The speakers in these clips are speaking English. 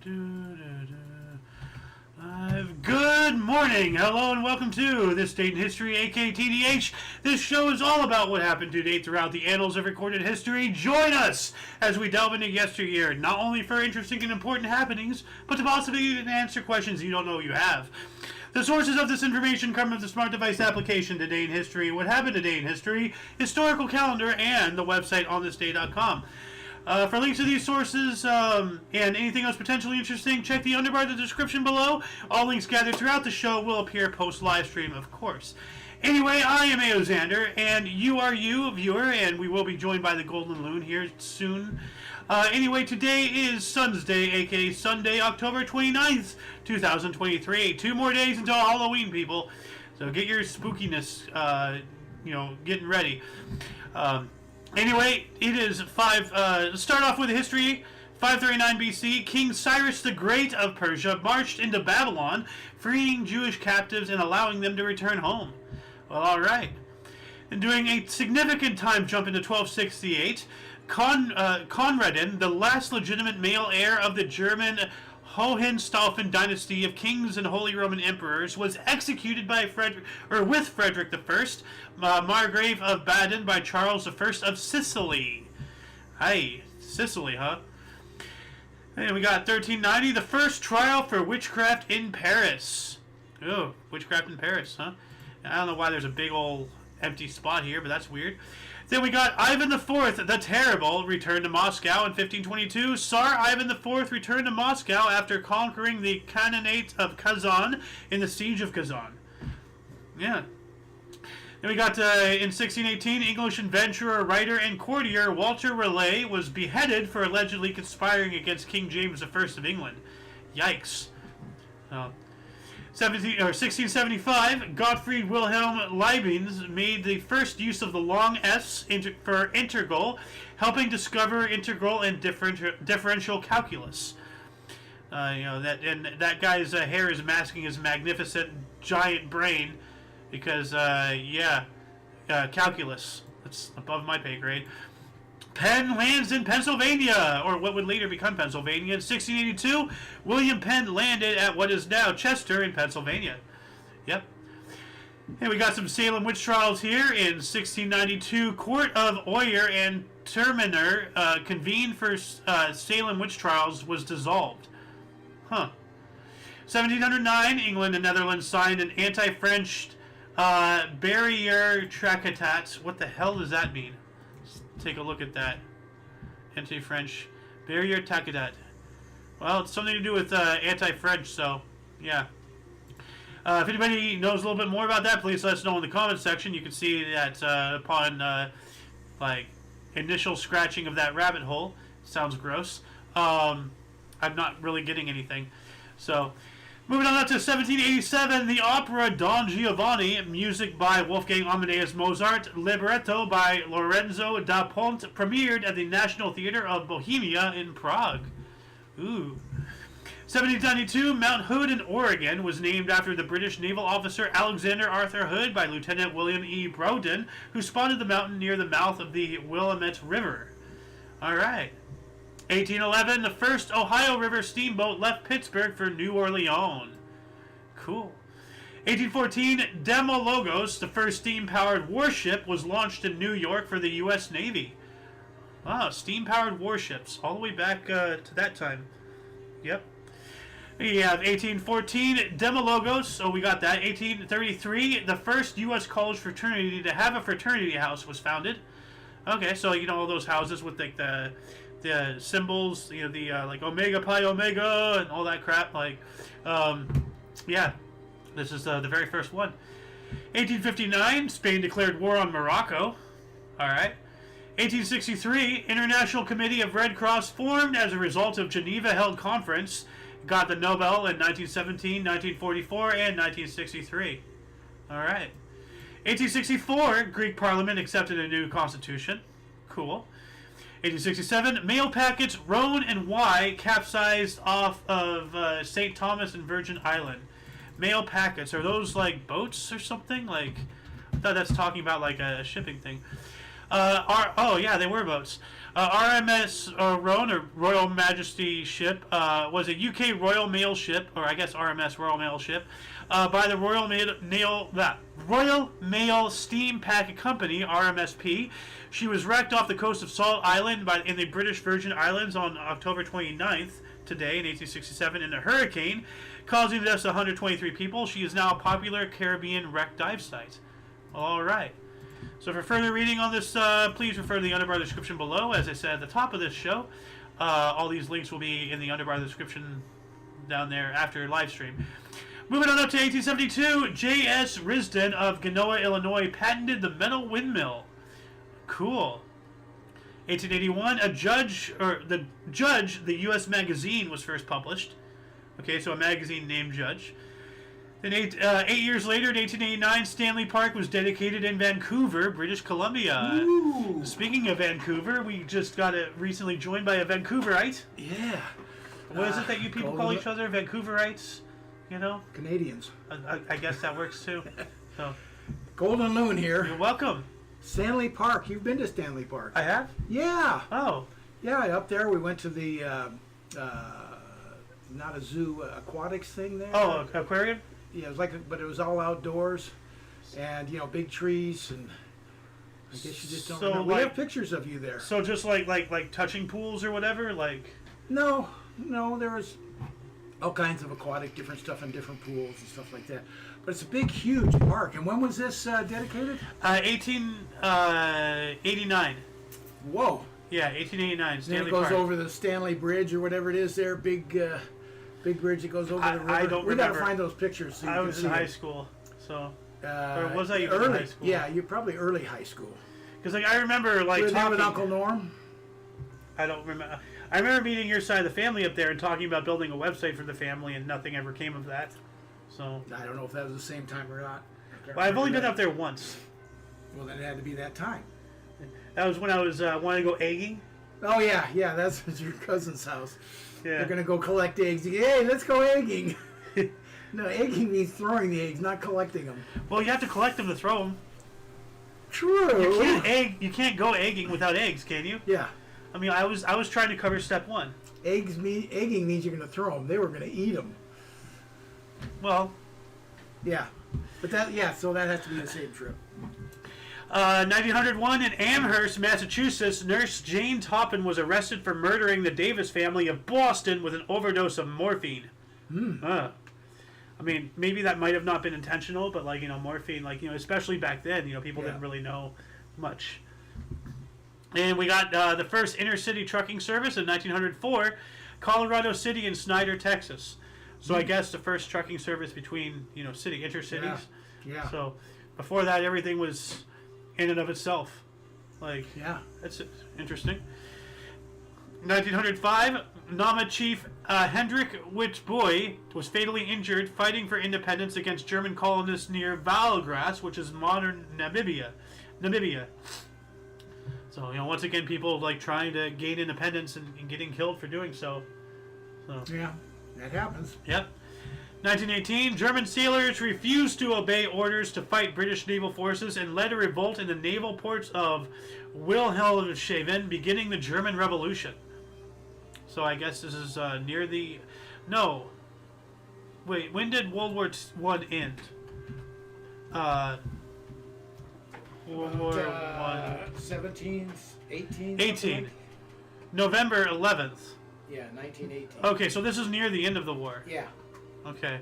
Good morning, hello, and welcome to This Date in History, aka TDH. This show is all about what happened to date throughout the annals of recorded history. Join us as we delve into yesteryear, not only for interesting and important happenings, but to possibly answer questions you don't know you have. The sources of this information come from the smart device application Today in History, What Happened Today in History, historical calendar, and the website onthisday.com. For links to these sources and anything else potentially interesting, check the underbar of the description below. All links gathered throughout the show will appear post-live stream, of course. Anyway, I am Xander, and you are you, viewer, and we will be joined by the Golden Loon here soon. Anyway, today is Sunday, aka Sunday, October 29th, 2023. 2 more days until Halloween, people. So get your spookiness, getting ready. Anyway, it is let's start off with the history. 539 BC, King Cyrus the Great of Persia marched into Babylon, freeing Jewish captives and allowing them to return home. Well, alright. And doing a significant time jump into 1268, Conradin, the last legitimate male heir of the German Hohenstaufen dynasty of kings and Holy Roman emperors, was executed by with Frederick I, Margrave of Baden, by Charles I of Sicily. Hey, Sicily, huh? And we got 1390, the first trial for witchcraft in Paris. Oh, witchcraft in Paris, huh? I don't know why there's a big old empty spot here, but that's weird. Then we got Ivan IV the Terrible returned to Moscow in 1522. Tsar Ivan IV returned to Moscow after conquering the Khanate of Kazan in the Siege of Kazan. Yeah. Then we got in 1618, English adventurer, writer, and courtier Walter Raleigh was beheaded for allegedly conspiring against King James I of England. Yikes. 1675, Gottfried Wilhelm Leibniz made the first use of the long S for integral, helping discover integral and differential calculus. That guy's hair is masking his magnificent giant brain, because calculus. That's above my pay grade. Penn lands in Pennsylvania, or what would later become Pennsylvania. In 1682, William Penn landed at what is now Chester in Pennsylvania. Yep. And we got some Salem witch trials here. In 1692, Court of Oyer and Terminer convened for Salem witch trials was dissolved. Huh. 1709, England and Netherlands signed an anti-French barrier tractat. What the hell does that mean? Take a look at that. Anti-French barrier tractat. Well, it's something to do with anti-French, so yeah. If anybody knows a little bit more about that, please let us know in the comments section. You can see that upon initial scratching of that rabbit hole. Sounds gross. I'm not really getting anything. So, moving on to 1787, the opera Don Giovanni, music by Wolfgang Amadeus Mozart, libretto by Lorenzo da Ponte, premiered at the National Theatre of Bohemia in Prague. Ooh. 1792, Mount Hood in Oregon was named after the British naval officer Alexander Arthur Hood by Lieutenant William E. Bowden, who spotted the mountain near the mouth of the Willamette River. Alright. 1811, the first Ohio River steamboat left Pittsburgh for New Orleans. Cool. 1814, Demologos, the first steam-powered warship, was launched in New York for the U.S. Navy. Wow, steam-powered warships, all the way back to that time. Yep. We have 1814, Demologos, so we got that. 1833, the first U.S. college fraternity to have a fraternity house was founded. Okay, so all those houses with the symbols, like Omega Pi Omega and all that crap. This is the very first one. 1859, Spain declared war on Morocco. All right. 1863, International Committee of Red Cross formed as a result of Geneva-held conference. Got the Nobel in 1917, 1944, and 1963. All right. 1864, Greek Parliament accepted a new constitution. Cool. 1867, mail packets Rhone and Y capsized off of St. Thomas and Virgin Island. Mail packets, are those like boats or something? I thought that's talking about like a shipping thing. They were boats. RMS Rhone, or Royal Majesty ship, was a UK Royal Mail ship, or I guess RMS Royal Mail ship, by the Royal Mail Steam Packet Company, RMSP. She was wrecked off the coast of Salt Island in the British Virgin Islands on October 29th, today in 1867, in a hurricane, causing the deaths of 123 people. She is now a popular Caribbean wreck dive site. All right. So for further reading on this, please refer to the underbar description below. As I said at the top of this show, all these links will be in the underbar description down there after live stream. Moving on up to 1872, J.S. Risden of Genoa, Illinois, patented the metal windmill. Cool. 1881, the U.S. Magazine was first published. Okay, so a magazine named Judge. Then 8 years later, in 1889, Stanley Park was dedicated in Vancouver, British Columbia. Ooh. Speaking of Vancouver, we just got recently joined by a Vancouverite. Yeah. What is it that you people call each other? Vancouverites? You know? Canadians. I guess that works too. So, Golden Loon here. you're welcome. Stanley Park. You've been to Stanley Park? I have? Yeah. Oh. Yeah, up there we went to the, not a zoo, aquatics thing there. Oh, aquarium? Yeah, it was but it was all outdoors, and big trees, and I guess you just don't So, remember. We like- have pictures of you there. So just like touching pools or whatever? Like. No, there was all kinds of aquatic, different stuff in different pools and stuff like that. But it's a big, huge park. And when was this dedicated? 1889. Whoa. Yeah, 1889. Then Stanley it goes Park. over the Stanley Bridge or whatever it is there. Big bridge that goes over the river. I don't We got to remember. find those pictures so you I can was see in high it. school, so. Or was I even early? in high school? Yeah, you're probably early high school. Because I remember Did you have talking. with Uncle Norm? I don't remember. I remember meeting your side of the family up there and talking about building a website for the family, and nothing ever came of that. So. I don't know if that was the same time or not. Well, I've only been up there once. Well, then it had to be that time. That was when I was wanting to go egging. Oh yeah, that's at your cousin's house. Yeah. They're gonna go collect eggs. Hey, let's go egging. No, egging means throwing the eggs, not collecting them. Well, you have to collect them to throw them. True. You can't go egging without eggs, can you? Yeah. I mean, I was trying to cover step one. Egging means you're gonna throw them. They were gonna eat them. Well. Yeah. But so that has to be the same trip. 1901 in Amherst, Massachusetts, nurse Jane Toppin was arrested for murdering the Davis family of Boston with an overdose of morphine. I mean, maybe that might have not been intentional, but morphine, especially back then, people didn't really know much. And we got the first inner-city trucking service in 1904, Colorado City and Snyder, Texas. So I guess the first trucking service between, intercities. Yeah. So before that, everything was in and of itself. That's interesting. 1905, Nama chief Hendrik Witbooi was fatally injured fighting for independence against German colonists near Valgrass, which is modern Namibia. So, once again, people trying to gain independence and getting killed for doing so. Yeah, that happens. Yep. 1918, German sailors refused to obey orders to fight British naval forces and led a revolt in the naval ports of Wilhelmshaven, beginning the German Revolution. So I guess this is near the... No. Wait, when did World War I end? World War I... 17th, 18th? 18. November 11th. Yeah, 1918. Okay, so this is near the end of the war. Yeah. Okay.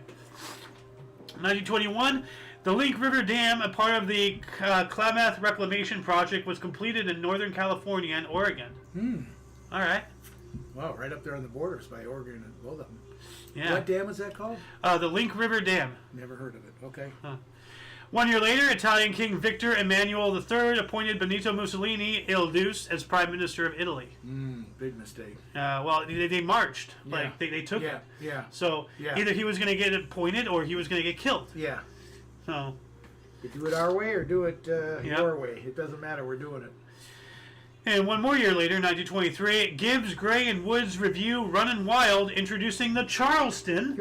1921, the Link River Dam, a part of the Klamath Reclamation Project, was completed in Northern California and Oregon. All right. Wow, right up there on the borders by Oregon and both of them. Yeah. What dam is that called? The Link River Dam. Never heard of it. Okay. 1 year later, Italian King Victor Emmanuel III appointed Benito Mussolini, Il Duce, as Prime Minister of Italy. Big mistake. Well, they marched. Yeah. They took him. Yeah. So either he was going to get appointed or he was going to get killed. Yeah. So. You do it our way or do it your way. It doesn't matter. We're doing it. And 1 more year later, 1923, Gibbs, Gray, and Woods review Runnin' Wild, introducing the Charleston,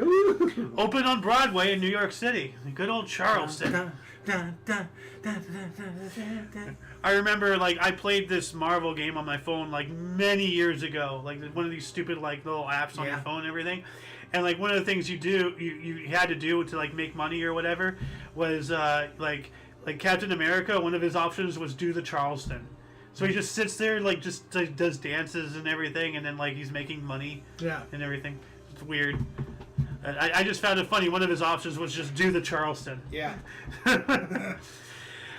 opened on Broadway in New York City. The good old Charleston. Dun, dun, dun, dun, dun, dun, dun. I remember, like, I played this Marvel game on my phone, like, many years ago. Like, one of these stupid, like, little apps on your phone and everything. And, like, one of the things you had to do to, like, make money or whatever was, like Captain America, one of his options was do the Charleston. So he just sits there, like, just does dances and everything, and then, like, he's making money and everything. It's weird. I just found it funny. One of his options was just do the Charleston. Yeah.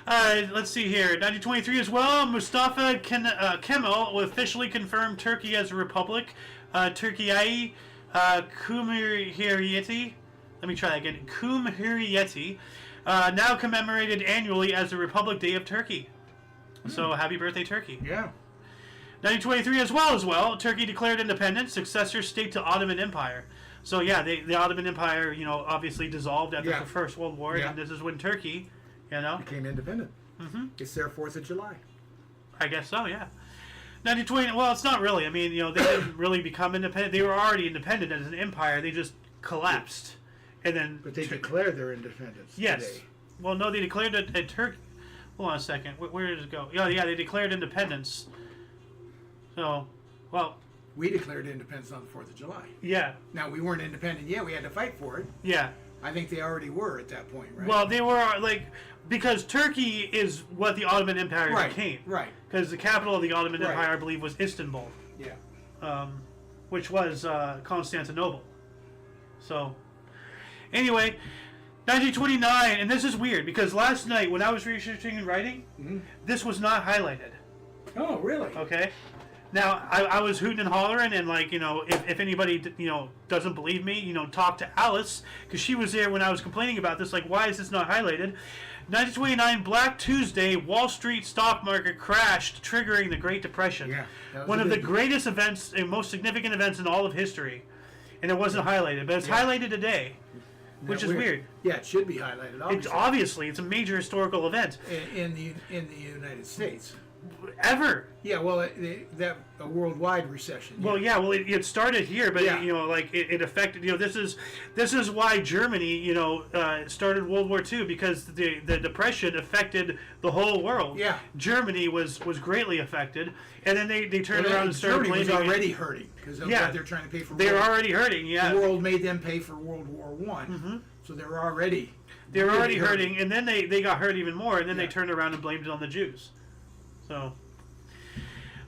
Let's see here. 1923 as well. Mustafa Kemal officially confirmed Turkey as a republic. Türkiye Cumhuriyeti. Let me try that again. Cumhuriyeti. Now commemorated annually as the Republic Day of Turkey. So happy birthday, Turkey. Yeah. 1923 as well. Turkey declared independence, successor state to Ottoman Empire. So yeah, the Ottoman Empire, you know, obviously dissolved after the First World War, and this is when Turkey, you know, became independent. Mm-hmm. It's their 4th of July. I guess so, yeah. 1920. Well, it's not really. I mean, you know, they didn't really become independent. They were already independent as an empire. They just collapsed, and then. But they declared their independence. Yes. Today. Well, no, they declared it at Turkey. Hold on a second. Where did it go? Yeah, they declared independence. So, well. We declared independence on the 4th of July. Yeah. Now, we weren't independent yet. We had to fight for it. Yeah. I think they already were at that point, right? Well, they were, like, because Turkey is what the Ottoman Empire became. Right. Because the capital of the Ottoman Empire, I believe, was Istanbul. Yeah. Which was Constantinople. So, anyway, 1929, and this is weird, because last night when I was researching and writing, this was not highlighted. Oh, really? Okay. Now, I was hooting and hollering, and, like, you know, if anybody, you know, doesn't believe me, you know, talk to Alice, because she was there when I was complaining about this, like, why is this not highlighted? 1929, Black Tuesday, Wall Street stock market crashed, triggering the Great Depression. Yeah. One of the greatest events and most significant events in all of history. And it wasn't highlighted, but it's highlighted today, which is weird. Yeah, it should be highlighted, obviously. It's a major historical event. In the United States. Ever. Yeah, well, a worldwide recession. Well, yeah, it started here, but you know, like it affected. You know, this is why Germany, you know, started World War II, because the depression affected the whole world. Yeah, Germany was greatly affected, and then they turned around and started Germany blaming. was already hurting because they're trying to pay for. They're already hurting. Yeah, the world made them pay for World War I, so they're already hurting, and then they got hurt even more, and then they turned around and blamed it on the Jews. So,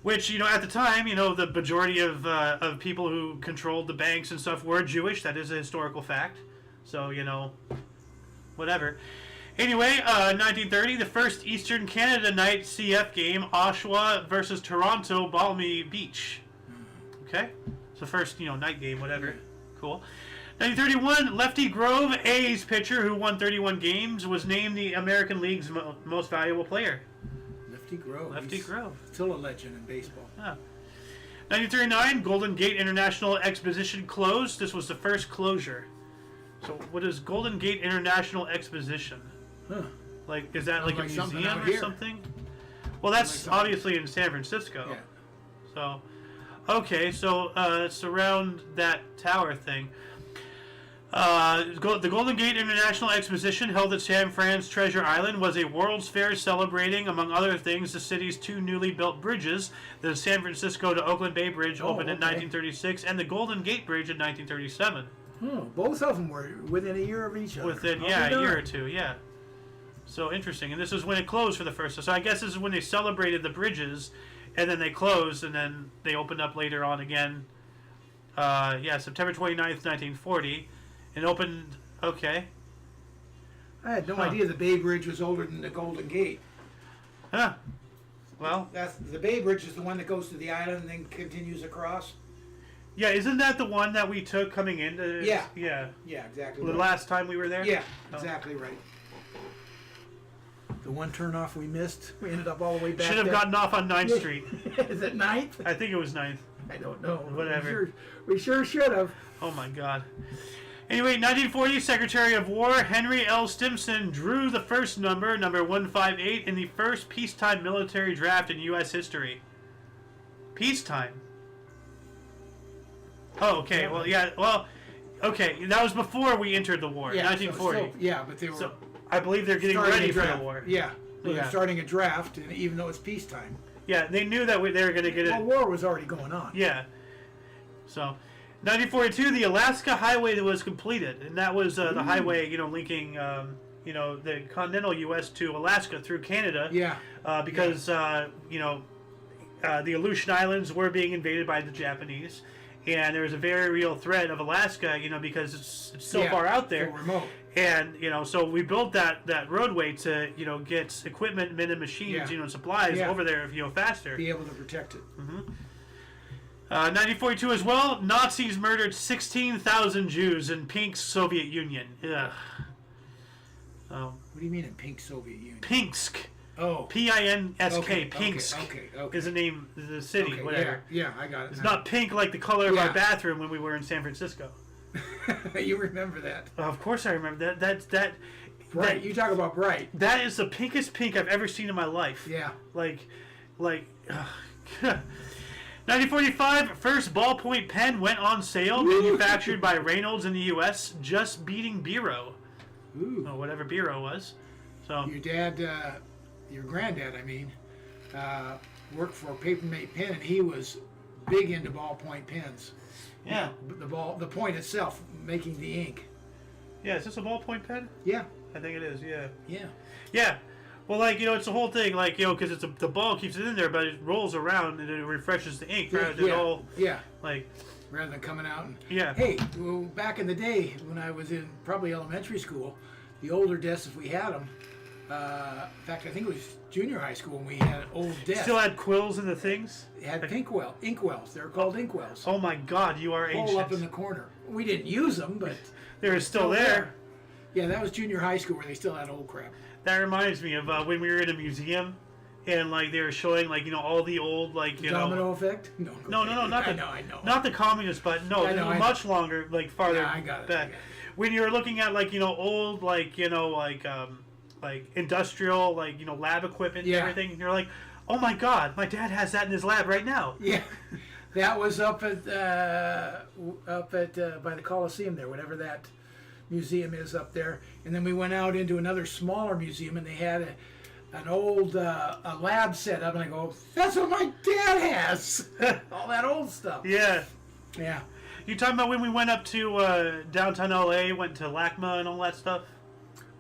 which, you know, at the time, you know, the majority of people who controlled the banks and stuff were Jewish. That is a historical fact. So, you know, whatever. Anyway, 1930, the first Eastern Canada night CF game, Oshawa versus Toronto, Balmy Beach. Okay? It's the first, you know, night game, whatever. Cool. 1931, Lefty Grove, A's pitcher who won 31 games, was named the American League's most valuable player. Lefty Grove. Still a legend in baseball. Yeah. 1939, Golden Gate International Exposition closed. This was the first closure. So what is Golden Gate International Exposition? Huh. Like, is that like a museum or something? Well, that's like obviously in San Francisco. Yeah. So, okay, so it's around that tower thing. The Golden Gate International Exposition, held at San Fran's Treasure Island, was a World's Fair celebrating, among other things, the city's two newly built bridges. The San Francisco to Oakland Bay Bridge opened in 1936, and the Golden Gate Bridge in 1937. Both of them were within a year of each other. Within, a year or two, yeah. So interesting. And this is when it closed for the first time. So I guess this is when they celebrated the bridges, and then they closed, and then they opened up later on again. September 29th, 1940. It opened, okay. I had no idea the Bay Bridge was older than the Golden Gate. Huh. Well. The Bay Bridge is the one that goes to the island and then continues across. Yeah, isn't that the one that we took coming into? Yeah. Yeah. Yeah, exactly. The last time we were there? Yeah, exactly right. The one turnoff we missed, we ended up all the way back. Should have gotten off on 9th Street. Is it 9th? I think it was 9th. I don't know. Whatever. We sure should have. Oh my God. Anyway, 1940, Secretary of War Henry L. Stimson drew the first number 158, in the first peacetime military draft in U.S. history. Peacetime? Oh, okay. Well, yeah. Well, okay. That was before we entered the war. 1940. But they were I believe they're getting ready for the war. Yeah. Well, Yeah. they're starting a draft, and even though it's peacetime. Yeah, they knew that they were going to get it. Well, war was already going on. Yeah. So, 1942, the Alaska Highway was completed, and that was the highway, linking, the continental U.S. to Alaska through Canada. Yeah. Because the Aleutian Islands were being invaded by the Japanese, and there was a very real threat of Alaska, because it's so far out there. So remote. And, so we built that roadway to, get equipment, men and machines, supplies over there, faster. Be able to protect it. 1942 as well, Nazis murdered 16,000 Jews in pink Soviet Union. Ugh. What do you mean in pink Soviet Union? Pinsk. Oh. Pinsk. Okay, Pinsk okay. is the name of the city, Okay, whatever. Yeah, I got it. It's not pink like the color of our bathroom when we were in San Francisco. You remember that? Of course I remember that. That Bright. You talk about bright. That is the pinkest pink I've ever seen in my life. Yeah. Like 1945, first ballpoint pen went on sale, manufactured by Reynolds in the U.S., just beating Biro. Ooh. Or whatever Biro was. So Your dad, your granddad, worked for a Papermate Pen, and he was big into ballpoint pens. yeah. The point itself, making the ink. Yeah, is this a ballpoint pen? Yeah. I think it is, yeah. Yeah. Yeah. Well, it's the whole thing, because the ball keeps it in there, but it rolls around and it refreshes the ink rather than all, rather than coming out and... Yeah. Hey, well, back in the day, when I was in probably elementary school, the older desks, if we had them, in fact, I think it was junior high school when we had old desks. Still had quills in the things? It had inkwells. They were called inkwells. Oh my God, you are ancient. Hole up in the corner. We didn't use them, but... They're still there. Yeah, that was junior high school where they still had old crap. That reminds me of when we were in a museum, and they were showing all the old Domino effect? No, not I know. not the communist, but much longer, farther I got it, back. When you're looking at old industrial lab equipment and everything, and you're like, oh my God, my dad has that in his lab right now. Yeah, that was up at by the Coliseum there, whatever that museum is up there, and then we went out into another smaller museum, and they had an old a lab set up, and I go, that's what my dad has. All that old stuff. Yeah. Yeah. You talking about when we went up to downtown LA, went to LACMA and all that stuff?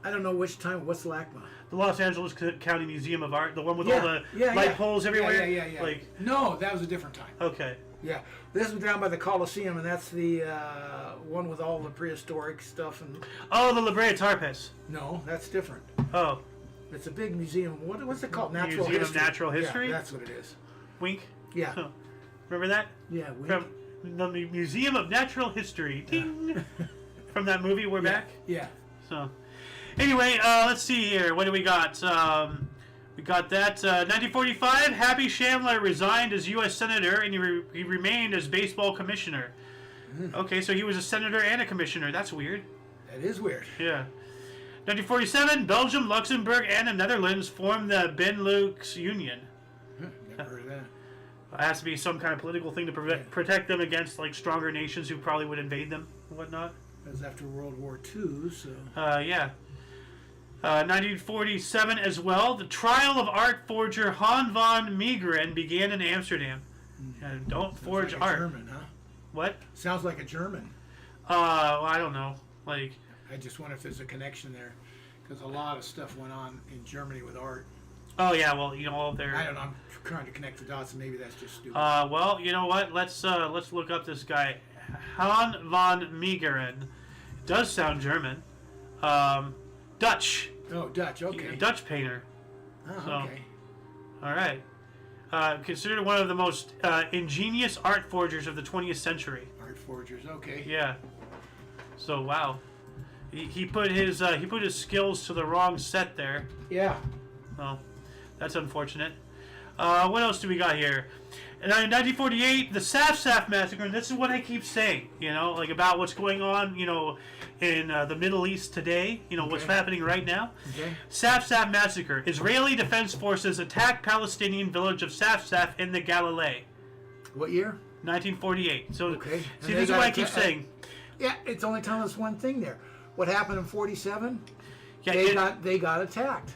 I don't know which time. What's LACMA? The Los Angeles County Museum of Art, the one with all the light poles everywhere. Yeah. No, that was a different time. Okay. Yeah, this was down by the Coliseum, and that's the one with all the prehistoric stuff. And oh, the La Brea Tar Pits. No, that's different. Oh. It's a big museum. What's it called? Museum of Natural History? Yeah, that's what it is. Wink? Yeah. Huh. Remember that? Yeah, Wink. From the Museum of Natural History. Ding! From that movie, we're back? Yeah. So, anyway, let's see here. What do we got? We got that. 1945, Happy Shamler resigned as U.S. Senator, and he remained as baseball commissioner. Okay, so he was a senator and a commissioner. That's weird. That is weird. Yeah. 1947, Belgium, Luxembourg, and the Netherlands formed the Benelux Union. Never heard of that. It has to be some kind of political thing to protect them against stronger nations who probably would invade them and whatnot. That was after World War II, so... Yeah. 1947 as well, the trial of art forger Han van Meegeren began in Amsterdam. Don't forge like art. German, huh? What? Sounds like a German. I don't know. I just wonder if there's a connection there, because a lot of stuff went on in Germany with art. Oh yeah, well all of their. I don't know. I'm trying to connect the dots, and maybe that's just stupid. Well, you know what? Let's look up this guy, Han van Meegeren. It does sound German. Dutch. Oh, Dutch. Okay. Dutch painter. Oh, So, okay. All right. Considered one of the most ingenious art forgers of the 20th century. Art forgers. Okay. Yeah. So wow, he put his skills to the wrong set there. Yeah. Well, that's unfortunate. What else do we got here? In 1948, the Saf massacre. And this is what I keep saying, about what's going on, in the Middle East today. What's happening right now. Okay. Saf massacre. Israeli Defense Forces attack Palestinian village of Saf in the Galilee. What year? 1948. So, Okay. see, this is what I keep saying. Yeah, it's only telling us one thing there. What happened in 47? they got attacked.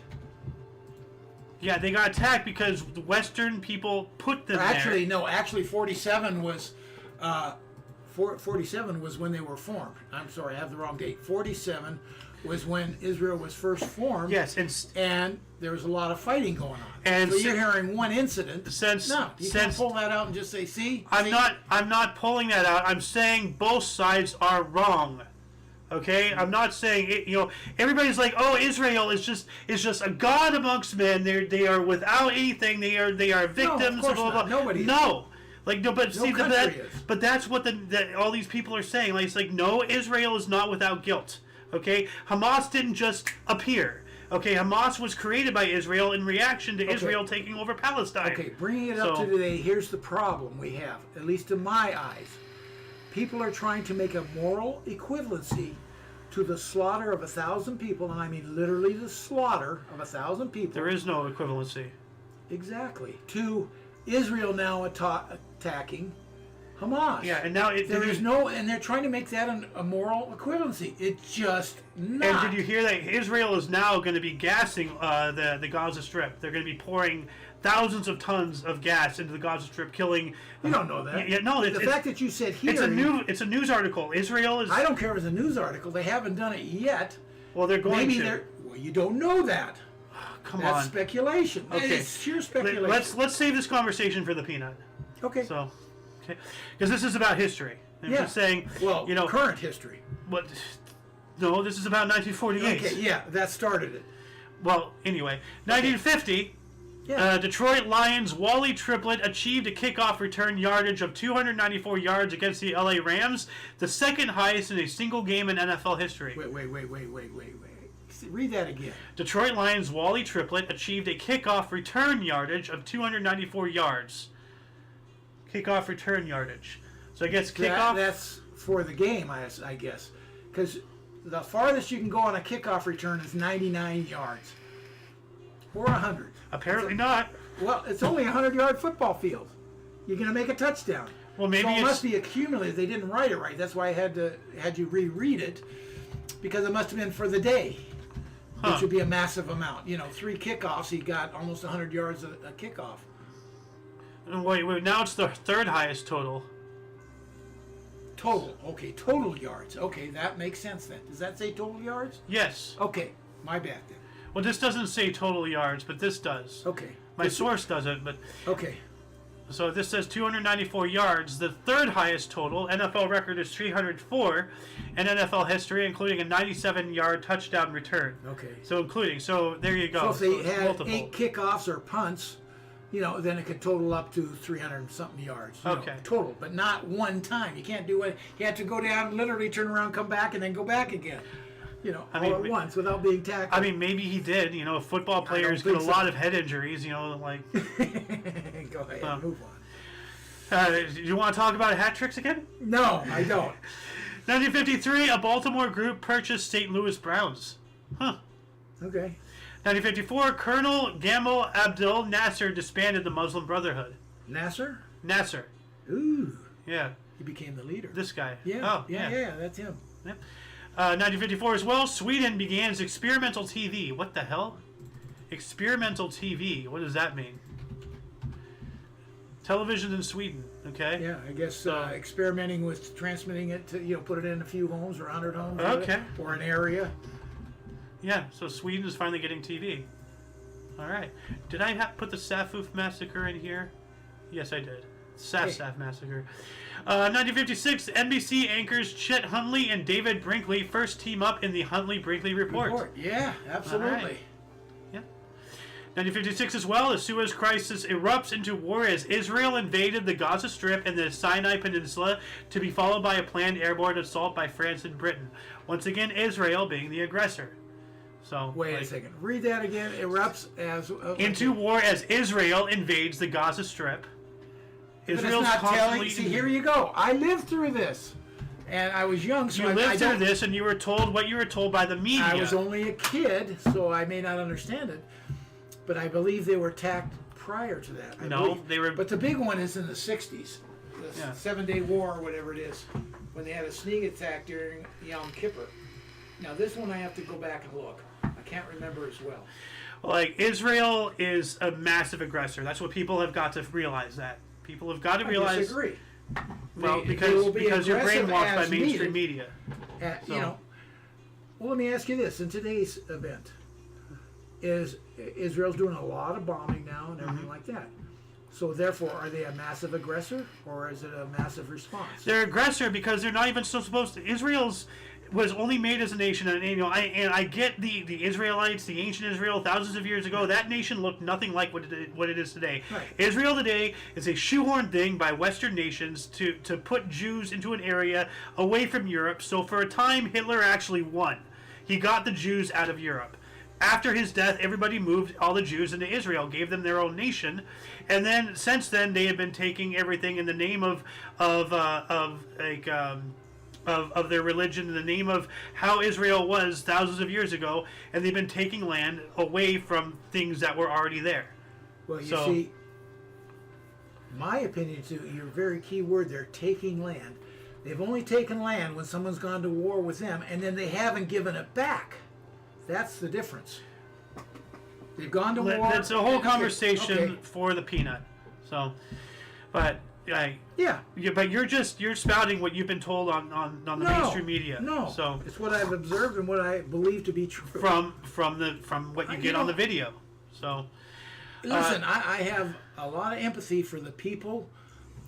Yeah, they got attacked because the Western people put them Actually, there. no. Actually, 47 was 47 was when they were formed. I'm sorry, I have the wrong date. 47 was when Israel was first formed. Yes, and there was a lot of fighting going on. And so you're hearing one incident. You can't pull that out and just say, "See." I'm not pulling that out. I'm saying both sides are wrong. Okay, I'm not saying it, everybody's like, oh, Israel is just a god amongst men. They are without anything. They are victims. No, of course blah, blah, not. blah. Nobody. No, like no, but No see country is. but that's what all these people are saying. Like it's like no, Israel is not without guilt. Okay, Hamas didn't just appear. Okay, Hamas was created by Israel in reaction to Israel taking over Palestine. Okay, bringing it up to today, here's the problem we have, at least in my eyes. People are trying to make a moral equivalency to the slaughter of 1,000 people, and I mean literally the slaughter of 1,000 people. There is no equivalency. Exactly. To Israel now attacking Hamas. Yeah, and now and they're trying to make that a moral equivalency. It's just not. And did you hear that Israel is now going to be gassing the Gaza Strip? They're going to be pouring thousands of tons of gas into the Gaza Strip, killing. You don't know that. Yeah, no. The fact that you said here. It's a news article. Israel is. I don't care if it's a news article. They haven't done it yet. Well, they're going to. Well, you don't know that. Come That's on. speculation. Okay. It's sheer speculation. Let's save this conversation for the peanut. Okay. So, okay, because this is about history. I'm just saying. Well, current history. What? No, this is about 1948. Okay. Yeah, that started it. Well, anyway, 1950. Yeah. Detroit Lions' Wally Triplett achieved a kickoff return yardage of 294 yards against the LA Rams, the second highest in a single game in NFL history. Wait. Read that again. Detroit Lions' Wally Triplett achieved a kickoff return yardage of 294 yards. Kickoff return yardage. So I guess kickoff... That's for the game, I guess. Because the farthest you can go on a kickoff return is 99 yards. Or 100. Apparently not. Well, it's only a 100-yard football field. You're going to make a touchdown. Well, maybe it must be accumulated. They didn't write it right. That's why I had you reread it, because it must have been for the day, which would be a massive amount. 3 kickoffs, he got almost 100 yards a kickoff. Wait. Now it's the third highest total. Total. Okay, total yards. Okay, that makes sense then. Does that say total yards? Yes. Okay, my bad then. Well, this doesn't say total yards, but this does. Okay. My source doesn't, but... Okay. So this says 294 yards. The third highest total, NFL record, is 304 in NFL history, including a 97-yard touchdown return. Okay. So there you go. So if they had multiple 8 kickoffs or punts, then it could total up to 300-something yards. Okay. Total, but not one time. You can't do it. You have to go down, literally turn around, come back, and then go back again. All at once without being tackled. I mean, maybe he did. Football players get a lot of head injuries. Like. Go ahead, move on. Do you want to talk about hat tricks again? No, I don't. 1953, a Baltimore group purchased St. Louis Browns. Huh. Okay. 1954, Colonel Gamal Abdel Nasser disbanded the Muslim Brotherhood. Nasser? Nasser. Ooh. Yeah. He became the leader. This guy. Yeah. Oh, yeah, that's him. Yeah. 1954 as well, Sweden began experimental TV. What the hell? Experimental TV. What does that mean? Television in Sweden. Okay. Yeah, I guess experimenting with transmitting it to, put it in a few homes or 100 homes. Okay. Or an area. Yeah, so Sweden is finally getting TV. All right. Did I put the Safuf massacre in here? Yes, I did. Saf massacre. 1956, NBC anchors Chet Huntley and David Brinkley first team up in the Huntley-Brinkley Report. Yeah, absolutely. Right. Yeah. 1956 as well, the Suez Crisis erupts into war as Israel invaded the Gaza Strip and the Sinai Peninsula, to be followed by a planned airborne assault by France and Britain. Once again, Israel being the aggressor. So wait a second. Read that again. Erupts as into war as Israel invades the Gaza Strip. Israel's not telling. See, here you go. I lived through this, and I was young, so you lived through this, and you were told what you were told by the media. I was only a kid, so I may not understand it, but I believe they were attacked prior to that. They were. But the big one is in the '60s, the 7-Day War or whatever it is, when they had a sneak attack during Yom Kippur. Now this one I have to go back and look. I can't remember as well. Like, Israel is a massive aggressor. That's what people have got to realize. That people have got to realize. I disagree. Well, They because will be you're aggressive brainwashed by as mainstream needed. media. So. You know, well, let me ask you this: in today's event, is Israel's doing a lot of bombing now and everything like that? So therefore, are they a massive aggressor or is it a massive response? They're aggressor because they're not even so supposed to. Israel's was only made as a nation, and I get the Israelites, the ancient Israel, thousands of years ago. That nation looked nothing like what it is today. Right. Israel today is a shoehorned thing by Western nations to put Jews into an area away from Europe. So for a time, Hitler actually won. He got the Jews out of Europe. After his death, everybody moved all the Jews into Israel, gave them their own nation, and then since then they have been taking everything in the name of their religion, in the name of how Israel was thousands of years ago, and they've been taking land away from things that were already there. Well, you see, my opinion too, your very key word there, taking land. They've only taken land when someone's gone to war with them, and then they haven't given it back. That's the difference. They've gone to war. That's a whole conversation okay. for the peanut. So, but yeah, but you're spouting what you've been told on the mainstream media. No, so it's what I've observed and what I believe to be true from what you get on the video. So, listen, I have a lot of empathy for the people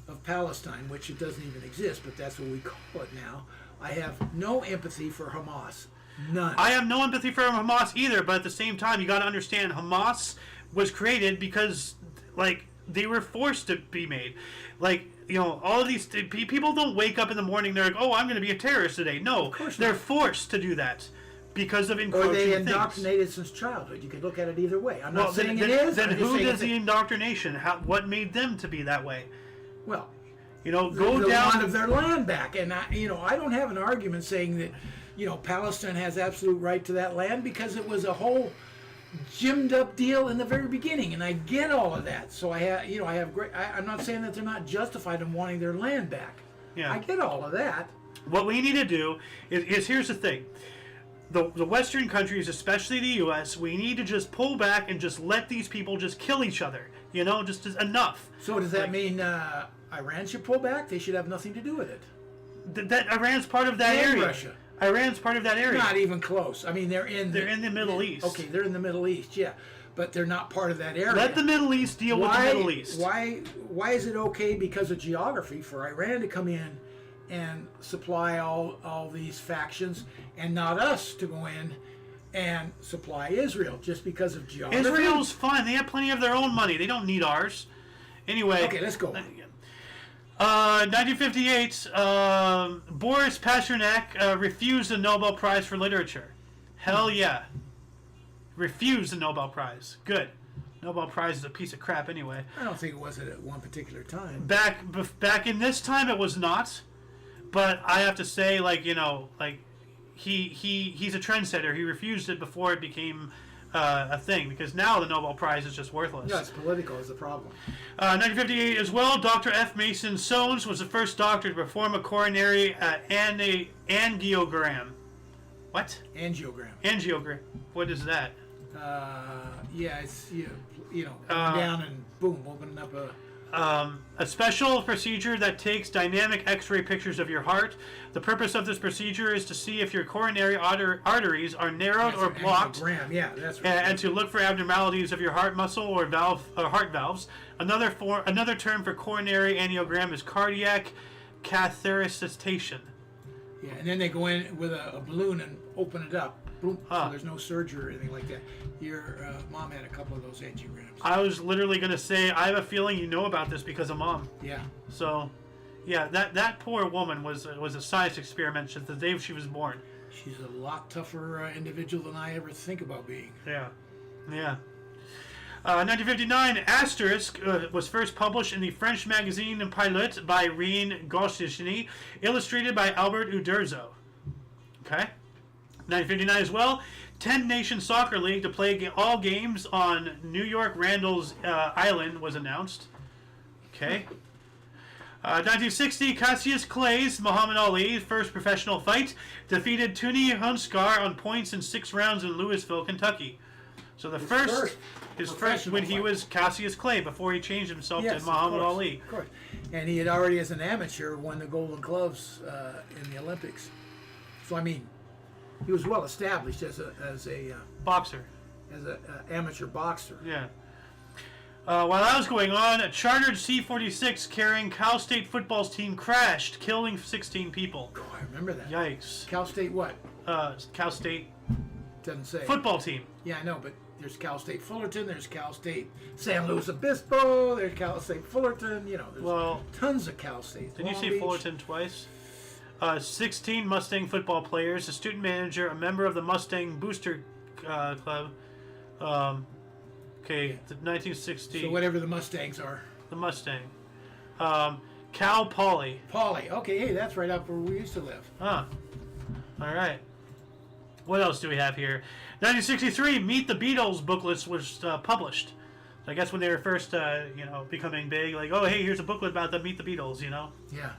of Palestine, which it doesn't even exist, but that's what we call it now. I have no empathy for Hamas. None. I have no empathy for Hamas either, but at the same time, you got to understand Hamas was created because, like, they were forced to be made. Like, you know, all of these people don't wake up in the morning. They're like, "Oh, I'm going to be a terrorist today." No, of course they're not. forced to do that because of encroaching Or they things. indoctrinated since childhood. You could look at it either way. I'm not saying then, it is. Then I'm just who saying does the indoctrination? What made them to be that way? Well, You know, they go down. want of their land back, and I don't have an argument saying that. Palestine has absolute right to that land because it was a whole gymmed up deal in the very beginning, and I get all of that. So I'm not saying that they're not justified in wanting their land back. Yeah. I get all of that. What we need to do is here's the thing. The Western countries, especially the U.S., we need to just pull back and just let these people just kill each other. Just enough. So does that mean Iran should pull back? They should have nothing to do with it. That Iran's part of that And area. Russia. Iran's part of that area. Not even close. I mean, they're in the Middle East. Okay, they're in the Middle East, yeah, but they're not part of that area. Let the Middle East deal with the Middle East. Why is it okay because of geography for Iran to come in and supply all these factions, and not us to go in and supply Israel just because of geography? Israel's fine. They have plenty of their own money. They don't need ours. Anyway. Okay, let's go. 1958, Boris Pasternak refused the Nobel Prize for Literature. Hell yeah. Refused the Nobel Prize. Good. Nobel Prize is a piece of crap anyway. I don't think it was at one particular time. Back in this time, it was not. But I have to say, he's a trendsetter. He refused it before it became a thing, because now the Nobel Prize is just worthless. Yeah, it's political is the problem. 1958 as well, Dr. F. Mason Soanes was the first doctor to perform a coronary angiogram. What? Angiogram. What is that? It's going down and boom, opening up a special procedure that takes dynamic X-ray pictures of your heart. The purpose of this procedure is to see if your coronary arteries are narrowed or blocked, yeah, that's right. and to look for abnormalities of your heart muscle or heart valves. Another term for coronary angiogram is cardiac catheterization. Yeah, and then they go in with a balloon and open it up. Boom. Huh. So there's no surgery or anything like that. Your mom had a couple of those angiograms. I was literally going to say, I have a feeling you know about this because of Mom. Yeah. So, yeah, that poor woman was a science experiment since the day she was born. She's a lot tougher individual than I ever think about being. Yeah. 1959, Asterisk was first published in the French magazine Pilot by Irene Goscinny, illustrated by Albert Uderzo. Okay. 1959 as well, 10-nation soccer league to play all games on New York Randall's Island was announced. Okay. 1960, Cassius Clay's Muhammad Ali's first professional fight defeated Tuni Hunskar on points in 6 rounds in Louisville, Kentucky. So his first when he was Cassius Clay before he changed himself to Muhammad Ali. Of course. And he had already, as an amateur, won the Golden Gloves in the Olympics. So, I mean, he was well established as a Boxer. As an amateur boxer. Yeah. While that was going on, a chartered C-46 carrying Cal State football's team crashed, killing 16 people. Oh, I remember that. Yikes. Cal State what? Cal State Doesn't say. football team. Yeah, I know, but there's Cal State Fullerton, there's Cal State San Luis Obispo, there's Cal State Fullerton, there's tons of Cal States. Did you say Fullerton twice? 16 Mustang football players, a student manager, a member of the Mustang Booster Club. Okay, the 1960. So whatever the Mustangs are. The Mustang. Cal Poly. Poly. Okay, hey, that's right up where we used to live. Huh. All right. What else do we have here? 1963, Meet the Beatles booklets was published. So I guess when they were first, becoming big, like, oh, hey, here's a booklet about the Meet the Beatles, Yeah.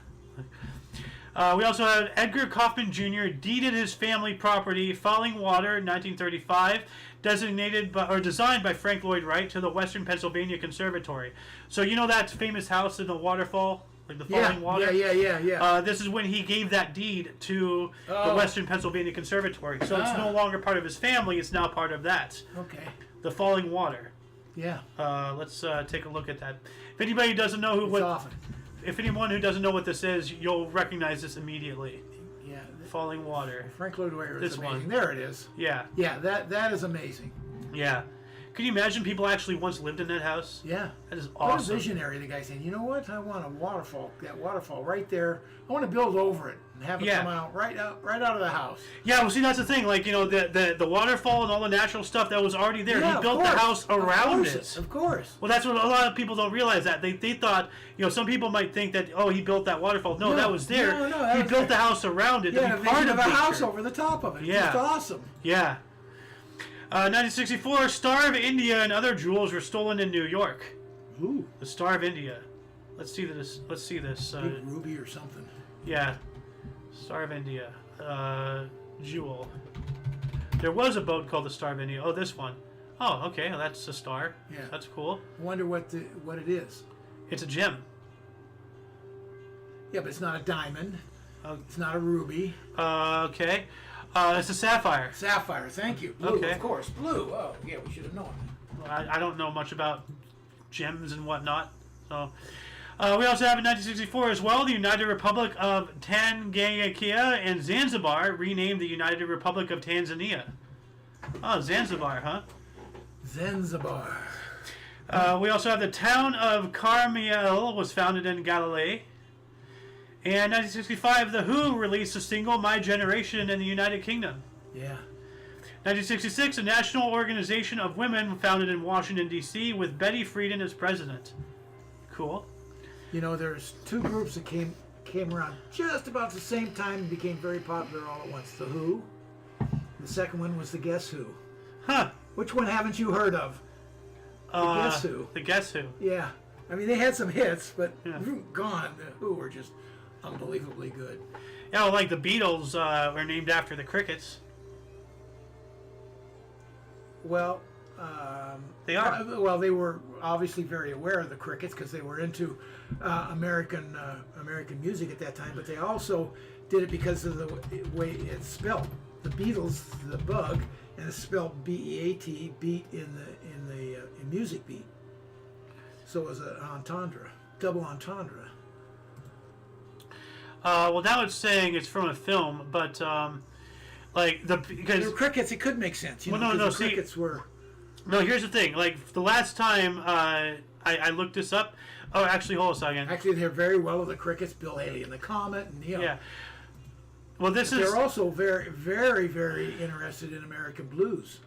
We also had Edgar Kaufman Jr. deeded his family property, Falling Water, 1935, designed by Frank Lloyd Wright to the Western Pennsylvania Conservatory. So that famous house in the waterfall, like the Falling Water? Yeah. This is when he gave that deed to the Western Pennsylvania Conservatory. So it's no longer part of his family, it's now part of that. Okay. The Falling Water. Yeah. Let's take a look at that. If anybody doesn't know if anyone who doesn't know what this is, you'll recognize this immediately. Yeah. Falling Water. Frank Lloyd Wright is amazing. One. There it is. Yeah. Yeah, that is amazing. Yeah. Can you imagine people actually once lived in that house? Yeah. That is awesome. What a visionary. The guy said, you know what? I want a waterfall. That waterfall right there. I want to build over it and have it come out right out of the house. Yeah, well, see, that's the thing. Like, the waterfall and all the natural stuff that was already there. Yeah, he built the house around it. Of course. Well, that's what a lot of people don't realize. That they thought, some people might think that, he built that waterfall. No, that was there. No, he built the house around it. Yeah, to be part of a house over the top of it. Yeah. It's awesome. Yeah. 1964, Star of India and other jewels were stolen in New York. Ooh. The Star of India. Let's see this. Big ruby or something. Yeah. Star of India. Jewel. There was a boat called the Star of India. Oh, this one. Oh, okay. Well, that's a star. Yeah. That's cool. I wonder what it is. It's a gem. Yeah, but it's not a diamond. It's not a ruby. Okay. It's a sapphire. Sapphire, thank you. Blue, okay. Of course. Blue. Oh, yeah, we should have known. I don't know much about gems and whatnot. So, we also have in 1964 as well, the United Republic of Tanganyika and Zanzibar renamed the United Republic of Tanzania. Oh, Zanzibar, huh? Zanzibar. We also have the town of Carmiel was founded in Galilee. And 1965, The Who released the single My Generation in the United Kingdom. Yeah. 1966, a national organization of women founded in Washington, D.C. with Betty Friedan as president. Cool. There's two groups that came around just about the same time and became very popular all at once. The Who. The second one was the Guess Who. Huh. Which one haven't you heard of? The Guess Who. The Guess Who. Yeah. I mean, they had some hits, but gone. The Who were just unbelievably good. Yeah, well, like the Beatles were named after the Crickets. Well, they are. Well, they were obviously very aware of the Crickets because they were into American music at that time. But they also did it because of the way it's spelled. The Beatles, the bug, and it's spelled B-E-A-T, beat in music beat. So it was an entendre, double entendre. Well, now it's saying it's from a film, but because the Crickets, it could make sense. Crickets were. No, here's the thing. Like the last time I looked this up. Oh, actually, hold on a second. Actually, they're very well of the Crickets. Bill Haley and the Comet, and yeah. Well, they're also very, very, very interested in American blues.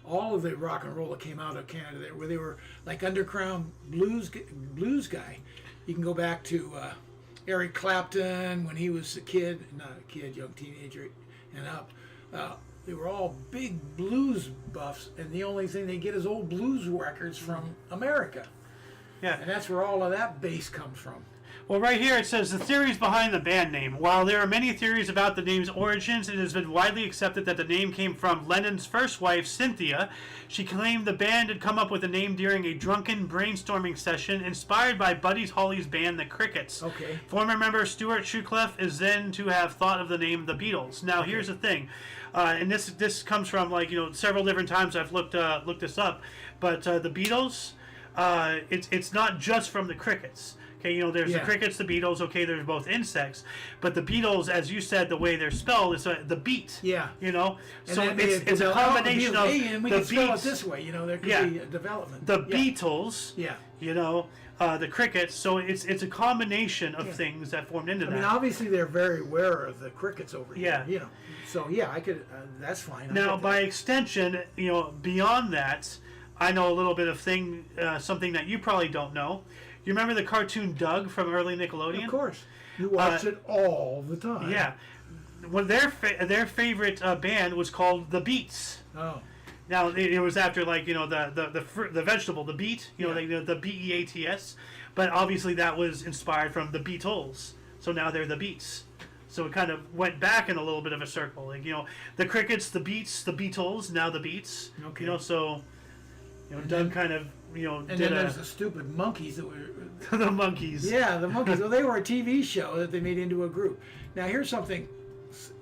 All of the rock and roll that came out of Canada, where they were like underground blues guy. You can go back to Eric Clapton when he was young teenager and up. They were all big blues buffs, and the only thing they get is old blues records from America. Yeah. And that's where all of that bass comes from. Well, right here it says the theories behind the band name. While there are many theories about the name's origins, it has been widely accepted that the name came from Lennon's first wife, Cynthia. She claimed the band had come up with the name during a drunken brainstorming session inspired by Buddy Holly's band, The Crickets. Okay. Former member Stuart Sutcliffe is then to have thought of the name The Beatles. Now, here's the thing, and this comes from several different times I've looked this up, but the Beatles, it's not just from the Crickets. Okay, there's the crickets, the beetles. Okay, there's both insects, but the beetles, as you said, the way they're spelled is the beat. Yeah. So And it's a combination of and we the can spell it beats, this way. There could be a development. the Beatles. Yeah. The crickets. So it's a combination of things that formed into that. I mean, obviously they're very aware of the crickets over here. Yeah. So I could. That's fine. Now, by extension, beyond that, I know a little bit of something that you probably don't know. You remember the cartoon Doug from early Nickelodeon? Of course. You watched it all the time. Yeah. Well, their favorite band was called the Beats. Oh. Now it was after the vegetable, the beet, the Beats, but obviously that was inspired from the Beatles. So now they're the Beats. So it kind of went back in a little bit of a circle. The crickets, the Beats, the Beatles, now the Beats. Okay. Doug kind of And did then there's the stupid monkeys that were. the monkeys. Yeah, the monkeys. Well, they were a TV show that they made into a group. Now here's something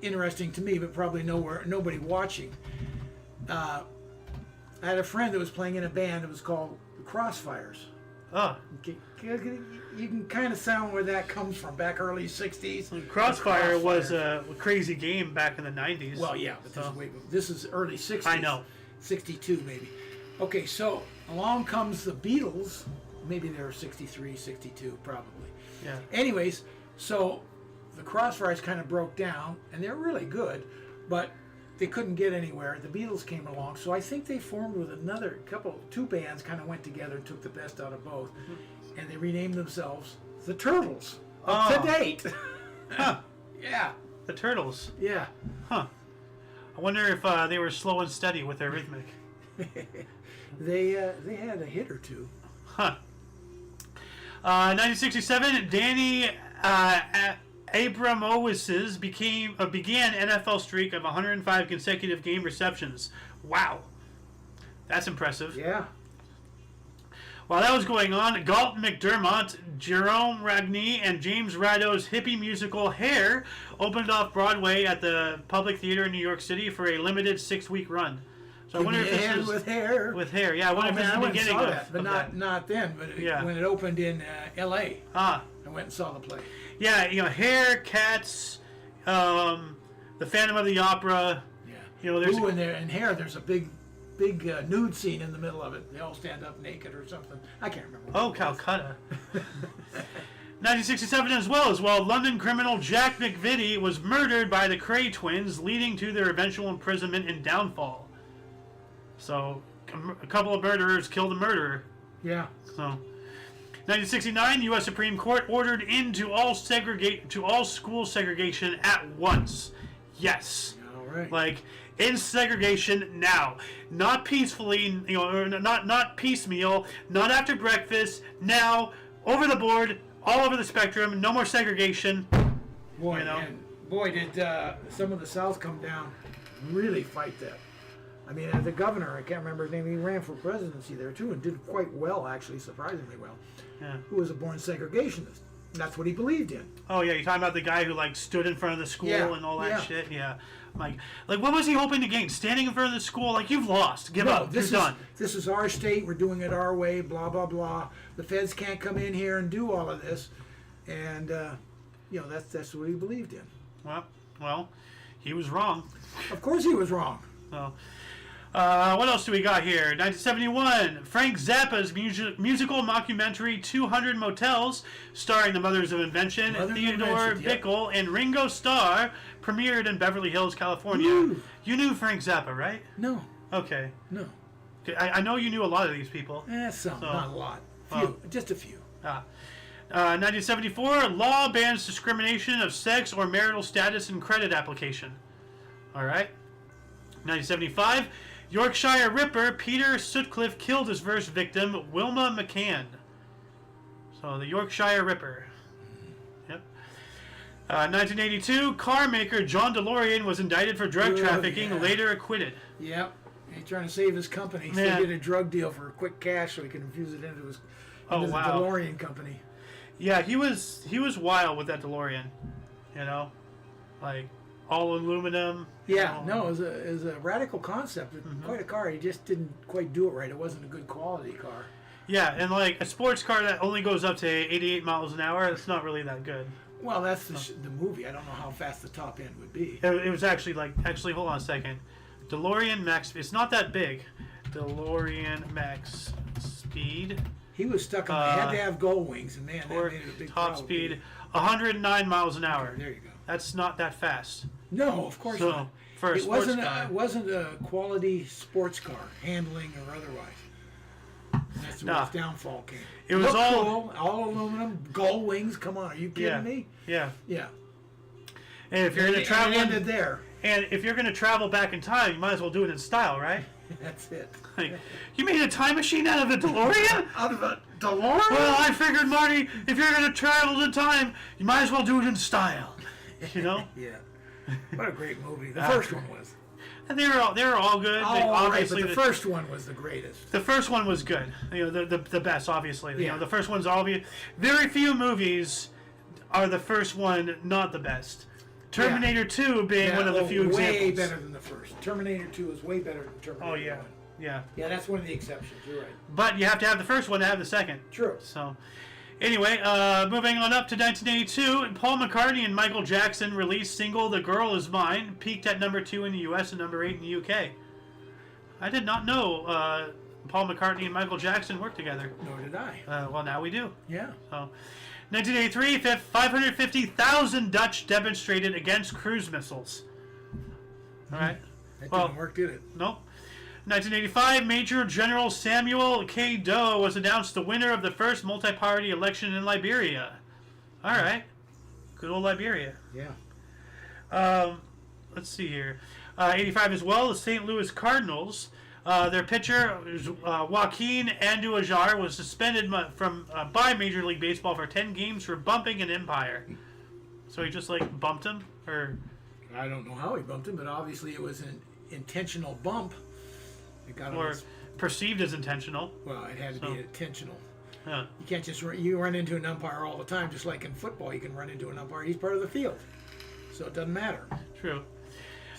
interesting to me, but probably nobody watching. I had a friend that was playing in a band that was called the Crossfires. Oh. You can kind of sound where that comes from, back early 60s. Crossfire was a crazy game back in the 90s. Well, yeah, but this is early 60s. I know. 62 maybe. Okay, so along comes the Beatles. Maybe they were 63, 62, probably. Yeah. Anyways, so the Crossfires kind of broke down, and they're really good, but they couldn't get anywhere. The Beatles came along, so I think they formed with two bands kind of went together and took the best out of both, and they renamed themselves the Turtles. To date. Huh. Yeah. The Turtles. Yeah. Huh. I wonder if they were slow and steady with their rhythmic. They had a hit or two. Huh. 1967, Danny Abramowitz began NFL streak of 105 consecutive game receptions. Wow. That's impressive. Yeah. While that was going on, Galt McDermott, Jerome Ragni, and James Rado's hippie musical Hair opened off Broadway at the Public Theater in New York City for a limited 6-week run. So I wonder if this is with Hair. With Hair, yeah. I wonder if this is the beginning of that, but not then. But when it opened in L.A., I went and saw the play. Yeah, Hair, Cats, The Phantom of the Opera. Yeah. There's in Hair, there's a big nude scene in the middle of it. They all stand up naked or something. I can't remember. Oh, Calcutta. 1967 as well. London criminal Jack McVitie was murdered by the Cray twins, leading to their eventual imprisonment and downfall. So, a couple of murderers killed a murderer. Yeah. So, 1969, U.S. Supreme Court ordered into all school segregation at once. Yes. All right. Like, in segregation now, not peacefully, or not piecemeal, not after breakfast. Now, over the board, all over the spectrum. No more segregation. Boy, did some of the South come down, really fight that. I mean, the governor, I can't remember his name, he ran for presidency there too and did quite well, actually, surprisingly well. Yeah. Who was a born segregationist. That's what he believed in. Oh, yeah, you're talking about the guy who, stood in front of the school and all that shit? Yeah. Like, what was he hoping to gain? Standing in front of the school? Like, you've lost. Give up. You're done. This is our state. We're doing it our way, blah, blah, blah. The feds can't come in here and do all of this. And, that's what he believed in. Well, he was wrong. Of course he was wrong. So, what else do we got here? 1971, Frank Zappa's musical mockumentary 200 Motels, starring the Mothers of Invention, Theodore Bickle, and Ringo Starr, premiered in Beverly Hills, California. Woo. You knew Frank Zappa, right? No. Okay. No. I know you knew a lot of these people. Some, not a lot. Just a few. 1974, law bans discrimination of sex or marital status in credit application. All right. 1975, Yorkshire Ripper Peter Sutcliffe killed his first victim, Wilma McCann. So the Yorkshire Ripper. 1982, car maker John DeLorean was indicted for drug trafficking, later acquitted. Yep. He's trying to save his company. So he did a drug deal for quick cash so he could infuse it into the DeLorean company. Yeah, he was wild with that DeLorean. You know? Like, all aluminum. Yeah, no, it was a radical concept. Quite a car. He just didn't quite do it right. It wasn't a good quality car. Yeah, and like a sports car that only goes up to 88 miles an hour, that's not really that good. Well, that's the movie. I don't know how fast the top end would be. It was actually hold on a second. DeLorean max, it's not that big. DeLorean max speed. He was stuck on, they had to have gull wings, and man, torque, that made it a big top problem. speed, 109 miles an hour. Okay, there you go. That's not that fast. No, of course not. For a sports car. It wasn't a quality sports car, handling or otherwise. That's where its downfall came. It was all aluminum, gull wings. Come on, are you kidding me? Yeah. Yeah. And if you're going to travel, it ended there. And if you're going to travel back in time, you might as well do it in style, right? That's it. Like, you made a time machine out of a DeLorean? Out of a DeLorean? Well, I figured, Marty, if you're going to travel in time, you might as well do it in style. You know? Yeah. What a great movie. The first one was. And they were all good. Obviously, but the first one was the greatest. The first one was good. You know, the best, obviously. You Yeah. know, the first one's obvious. Very few movies are the first one not the best. Terminator 2 being one of the few examples. Way better than the first. Terminator 2 is way better than Terminator 1. Oh, yeah. Yeah. Yeah, that's one of the exceptions. You're right. But you have to have the first one to have the second. True. So, anyway, moving on up to 1982, Paul McCartney and Michael Jackson released single "The Girl Is Mine," peaked at number 2 in the U.S. and number 8 in the UK. I did not know Paul McCartney and Michael Jackson worked together. Nor did I. Well, now we do. Yeah. So, 1983, 550,000 Dutch demonstrated against cruise missiles. All right. That didn't work, did it? Nope. 1985, Major General Samuel K. Doe was announced the winner of the first multi-party election in Liberia. All right. Good old Liberia. Yeah. Let's see here. 85 as well, the St. Louis Cardinals. Their pitcher, Joaquin Andujar, was suspended by Major League Baseball for 10 games for bumping an umpire. So he just, like, bumped him? Or I don't know how he bumped him, but obviously it was an intentional bump. It got or perceived as intentional. Well, it had to be intentional. Yeah. You can't just you run into an umpire all the time, just like in football. You can run into an umpire. He's part of the field, so it doesn't matter. True.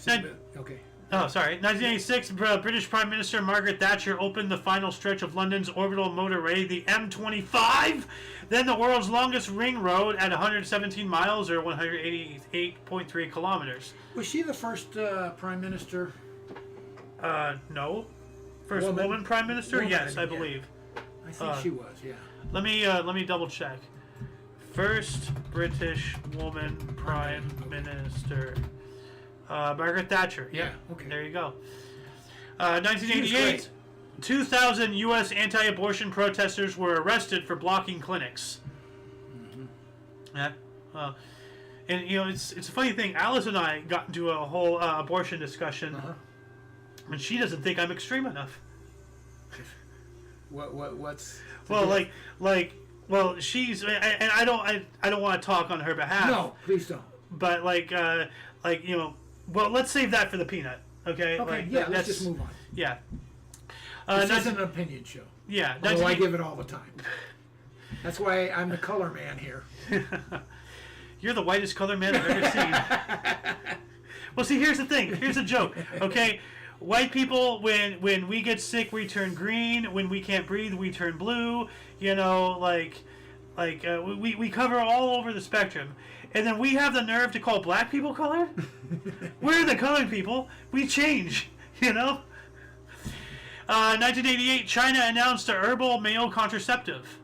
Okay. Oh, sorry. 1986, British Prime Minister Margaret Thatcher opened the final stretch of London's orbital motorway, the M25, then the world's longest ring road at 117 miles or 188.3 kilometers. Was she the first Prime Minister? No. First woman Prime Minister? Yes, I believe. I think she was, yeah. Let me double check. First British woman Prime Minister. Margaret Thatcher. Yeah, okay. There you go. 1988, 2,000 U.S. anti-abortion protesters were arrested for blocking clinics. Mm-hmm. Yeah. And, you know, it's a funny thing. Alice and I got into a whole abortion discussion, and she doesn't think I'm extreme enough. What's... Well, well, she's... And I don't want to talk on her behalf. No, please don't. But, you know... Well, let's save that for the peanut, okay? Okay, yeah, let's just move on. Yeah. This isn't an opinion show. Yeah. Although I give it all the time. That's why I'm the color man here. You're the whitest color man I've ever seen. Well, see, here's the thing. Here's a joke, okay? White people, when we get sick, we turn green. When we can't breathe, we turn blue. You know, we cover all over the spectrum. And then we have the nerve to call black people colored? We're the colored people. We change, you know? 1988, China announced a herbal male contraceptive.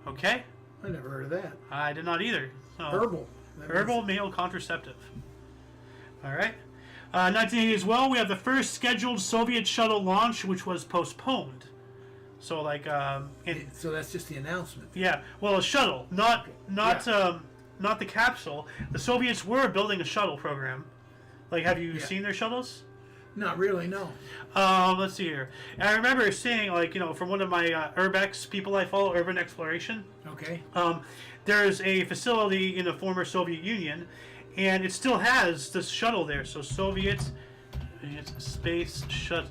Okay? I never heard of that. I did not either. So, Herbal male contraceptive. All right. 1980 as well, we have the first scheduled Soviet shuttle launch, which was postponed. So, so that's just the announcement. Yeah. Well, a shuttle, not the capsule. The Soviets were building a shuttle program. Like, have you seen their shuttles? Not really, no. Let's see here. I remember seeing, from one of my Urbex people I follow, Urban Exploration. Okay. there's a facility in the former Soviet Union, and it still has this shuttle there. So Soviet space shuttle.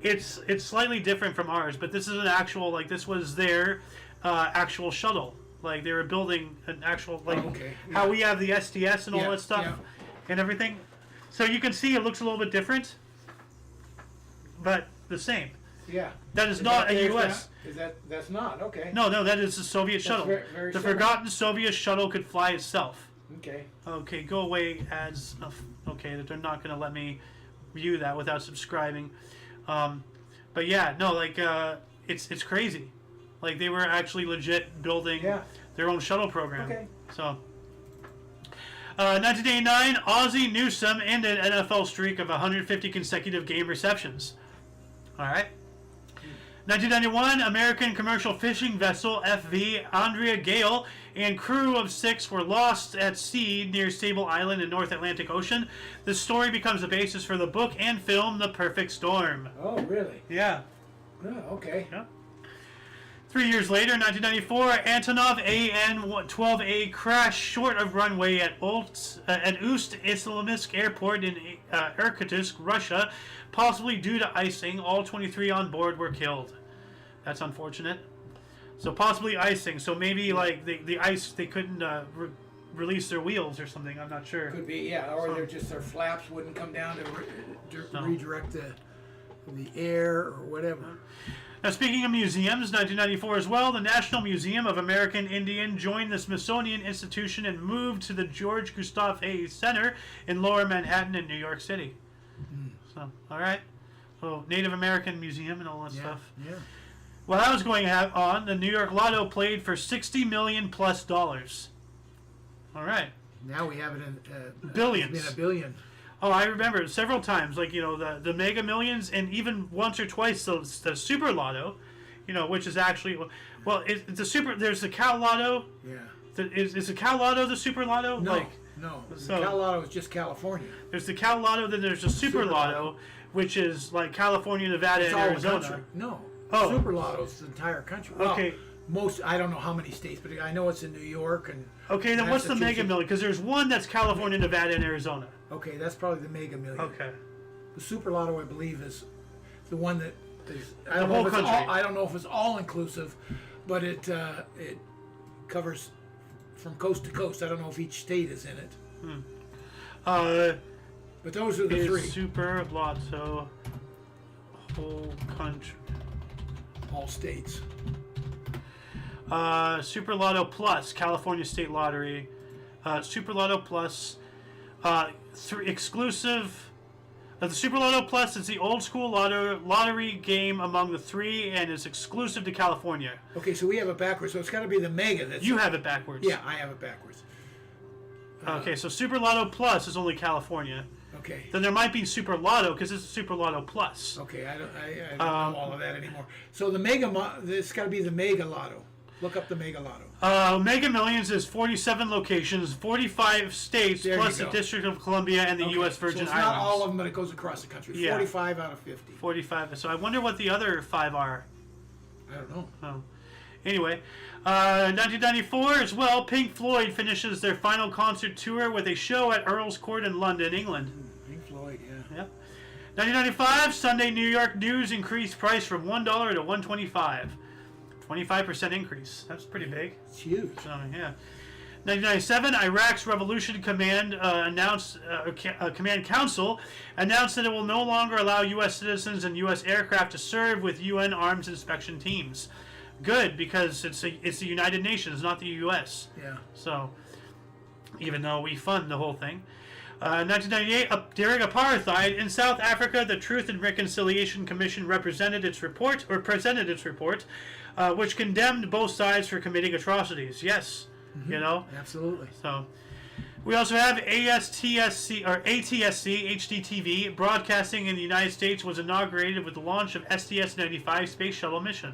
It's slightly different from ours, but this is an actual, like, this was their actual shuttle. Like, they were building an actual, like, how we have the STS and all that stuff and everything. So you can see it looks a little bit different, but the same. Yeah. That is not a U.S. That's not, okay. No, that is the Soviet shuttle. Very the similar. forgotten Soviet shuttle could fly itself. Okay. Okay, go away, ads. Okay, they're not going to let me view that without subscribing. But yeah, no, like, it's crazy. Like, they were actually legit building their own shuttle program. Okay. So, 1989, Ozzie Newsome ended NFL streak of 150 consecutive game receptions. All right. 1991, American commercial fishing vessel FV Andrea Gale and crew of 6 were lost at sea near Sable Island in North Atlantic Ocean. The story becomes the basis for the book and film The Perfect Storm. Oh, really? Yeah. Oh, okay. Yeah. 3 years later, 1994, Antonov AN-12A crashed short of runway at Ust-Islamisk Airport in Irkutsk, Russia, possibly due to icing. All 23 on board were killed. That's unfortunate. So possibly icing. So maybe like the ice, they couldn't release their wheels or something. I'm not sure. Could be, yeah. Or their flaps wouldn't come down to redirect the air or whatever. Now, speaking of museums, 1994 as well, the National Museum of American Indian joined the Smithsonian Institution and moved to the George Gustav Hayes Center in Lower Manhattan in New York City. So, all right. So, Native American Museum and all that stuff. Yeah. While that was going on, the New York Lotto played for $60 million plus. All right. Now we have it in billions. It's been a billion. Oh, I remember several times, like, you know, the Mega Millions, and even once or twice the Super Lotto, you know, which is actually, well, it's a super. There's the Cal Lotto. Yeah. Is the Cal Lotto the Super Lotto? No. Like, no. So, the Cal Lotto is just California. There's the Cal Lotto, then there's the Super Lotto, which is like California, Nevada, It's and all Arizona. the country. No. Oh. Super Lotto is the entire country. Well, Okay. I don't know how many states, but I know it's in New York and. Okay, then what's the Mega Massachusetts. Million? Because there's one that's California, Nevada, and Arizona. Okay, that's probably the Mega Million. Okay. The Super Lotto, I believe, is the one that is. The whole country. I don't know if it's all inclusive, but it covers from coast to coast. I don't know if each state is in it. But those are the three. Super Lotto, whole country. All states. Super Lotto Plus, California State Lottery. Super Lotto Plus, exclusive. The Super Lotto Plus is the old school lottery game among the three and is exclusive to California. Okay, so we have it backwards. So it's got to be the Mega. That's You have it backwards. Yeah, I have it backwards. Okay, so Super Lotto Plus is only California. Okay. Then there might be Super Lotto because it's a Super Lotto Plus. Okay, I don't know all of that anymore. So the Mega, it's got to be the Mega Lotto. Look up the Mega Lotto. Mega Millions is 47 locations, 45 states, There plus you the go. District of Columbia and the Okay, U.S. Virgin so it's Islands. not all of them, but it goes across the country. Yeah. 45 out of 50. 45. So I wonder what the other 5 are. I don't know. Oh. Anyway, 1994 as well, Pink Floyd finishes their final concert tour with a show at Earl's Court in London, England. Pink Floyd, yeah. Yep. 1995, Sunday New York News increased price from $1 to $1.25. 25% increase. That's pretty big. It's huge. So, yeah. 1997, Iraq's Revolution Command Command Council announced that it will no longer allow U.S. citizens and U.S. aircraft to serve with UN arms inspection teams. Good, because it's the United Nations, not the U.S. Yeah. So, even though we fund the whole thing. 1998, during apartheid in South Africa, the Truth and Reconciliation Commission presented its report, which condemned both sides for committing atrocities. Yes, you know. Absolutely. So, we also have ATSC HDTV broadcasting in the United States was inaugurated with the launch of STS-95 space shuttle mission.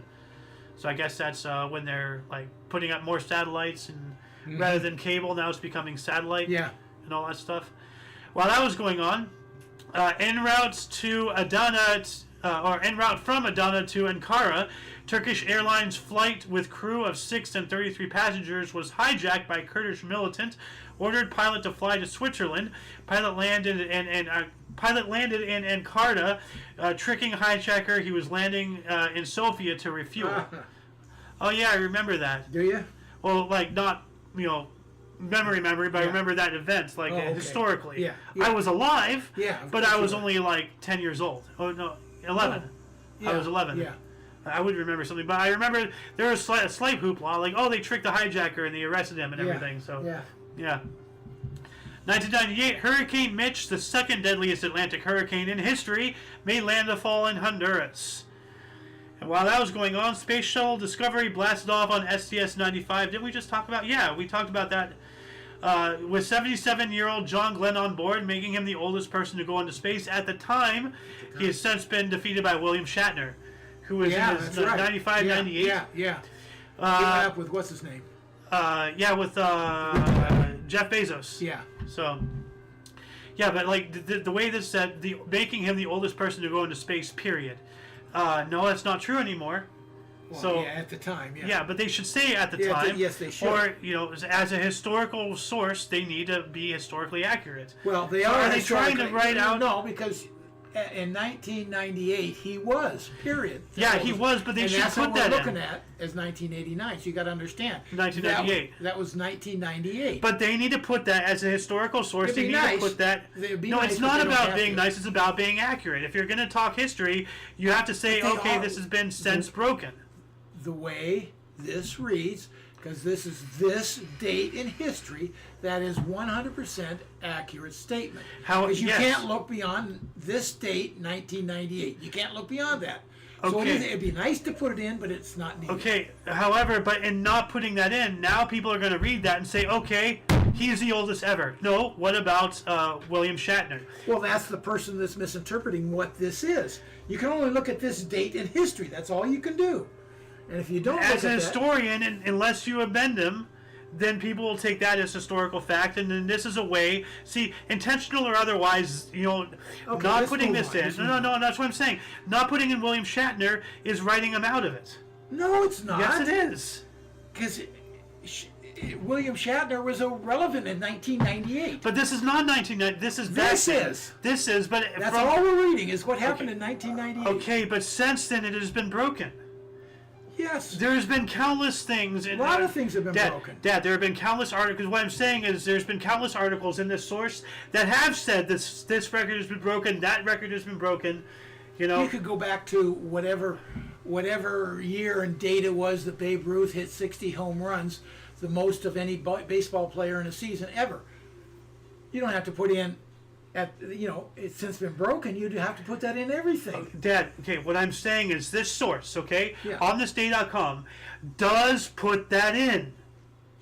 So I guess that's when they're like putting up more satellites and rather than cable, now it's becoming satellite. Yeah. And all that stuff. While that was going on, en route from Adana to Ankara, Turkish Airlines flight with crew of 6 and 33 passengers was hijacked by Kurdish militant. Ordered pilot to fly to Switzerland. Pilot landed in Ankara, tricking hijacker. He was landing in Sofia to refuel. Oh yeah, I remember that. Do you? Well, like not memory, but I remember that event historically. Yeah. I was alive. Yeah. But I was only like 10 years old. Oh no, 11. Yeah. I was 11. Yeah. I would remember something, but I remember there was a slight hoopla, like, oh, they tricked the hijacker and they arrested him and everything. So yeah. 1998, Hurricane Mitch, the second deadliest Atlantic hurricane in history, made landfall in Honduras. And while that was going on, Space Shuttle Discovery blasted off on STS-95. Didn't we just talk about? Yeah, we talked about that. With 77-year-old John Glenn on board, making him the oldest person to go into space at the time. He has since been defeated by William Shatner, who was in his 95, 98. Yeah. He went up with what's his name? With Jeff Bezos. Yeah. So, yeah, but like the way this said, making him the oldest person to go into space. Period. No, that's not true anymore. Well, so at the time, yeah. Yeah, but they should say at the time. Yes, they should. Or as a historical source, they need to be historically accurate. Well, they so are. Are they trying to write out? No, because in 1998 he was. Period. Yeah, he was, but they should put that in. That's what we're looking at as 1989. So you got to understand. 1998. That was 1998. But they need to put that as a historical source. They need to put that. No, it's not about being nice. It's about being accurate. If you're going to talk history, you have to say, okay, this has been since broken. The way this reads, because this is this date in history, that is 100% accurate statement. Because you can't look beyond this date, 1998. You can't look beyond that. So it'd be nice to put it in, but it's not needed. Okay, however, but in not putting that in, now people are going to read that and say, okay, he's the oldest ever. No, what about William Shatner? Well, that's the person that's misinterpreting what this is. You can only look at this date in history. That's all you can do. And if you don't as a historian, unless you amend them, then people will take that as historical fact, and then this is a way, intentional or otherwise, not putting this in. No, that's what I'm saying. Not putting in William Shatner is writing him out of it. No, it's not. Yes, it is. Because William Shatner was irrelevant in 1998. But this is not 1998. This is, but that's all we're reading is what happened in 1998. Okay, but since then it has been broken. Yes. There's been countless things. A lot of things have been broken. Dad, there have been countless articles. What I'm saying is there's been countless articles in this source that have said this record has been broken, that record has been broken. You could go back to whatever year and date it was that Babe Ruth hit 60 home runs, the most of any baseball player in a season ever. You don't have to put in it's since been broken, you'd have to put that in everything. Dad, what I'm saying is this source, on thisday.com, does put that in.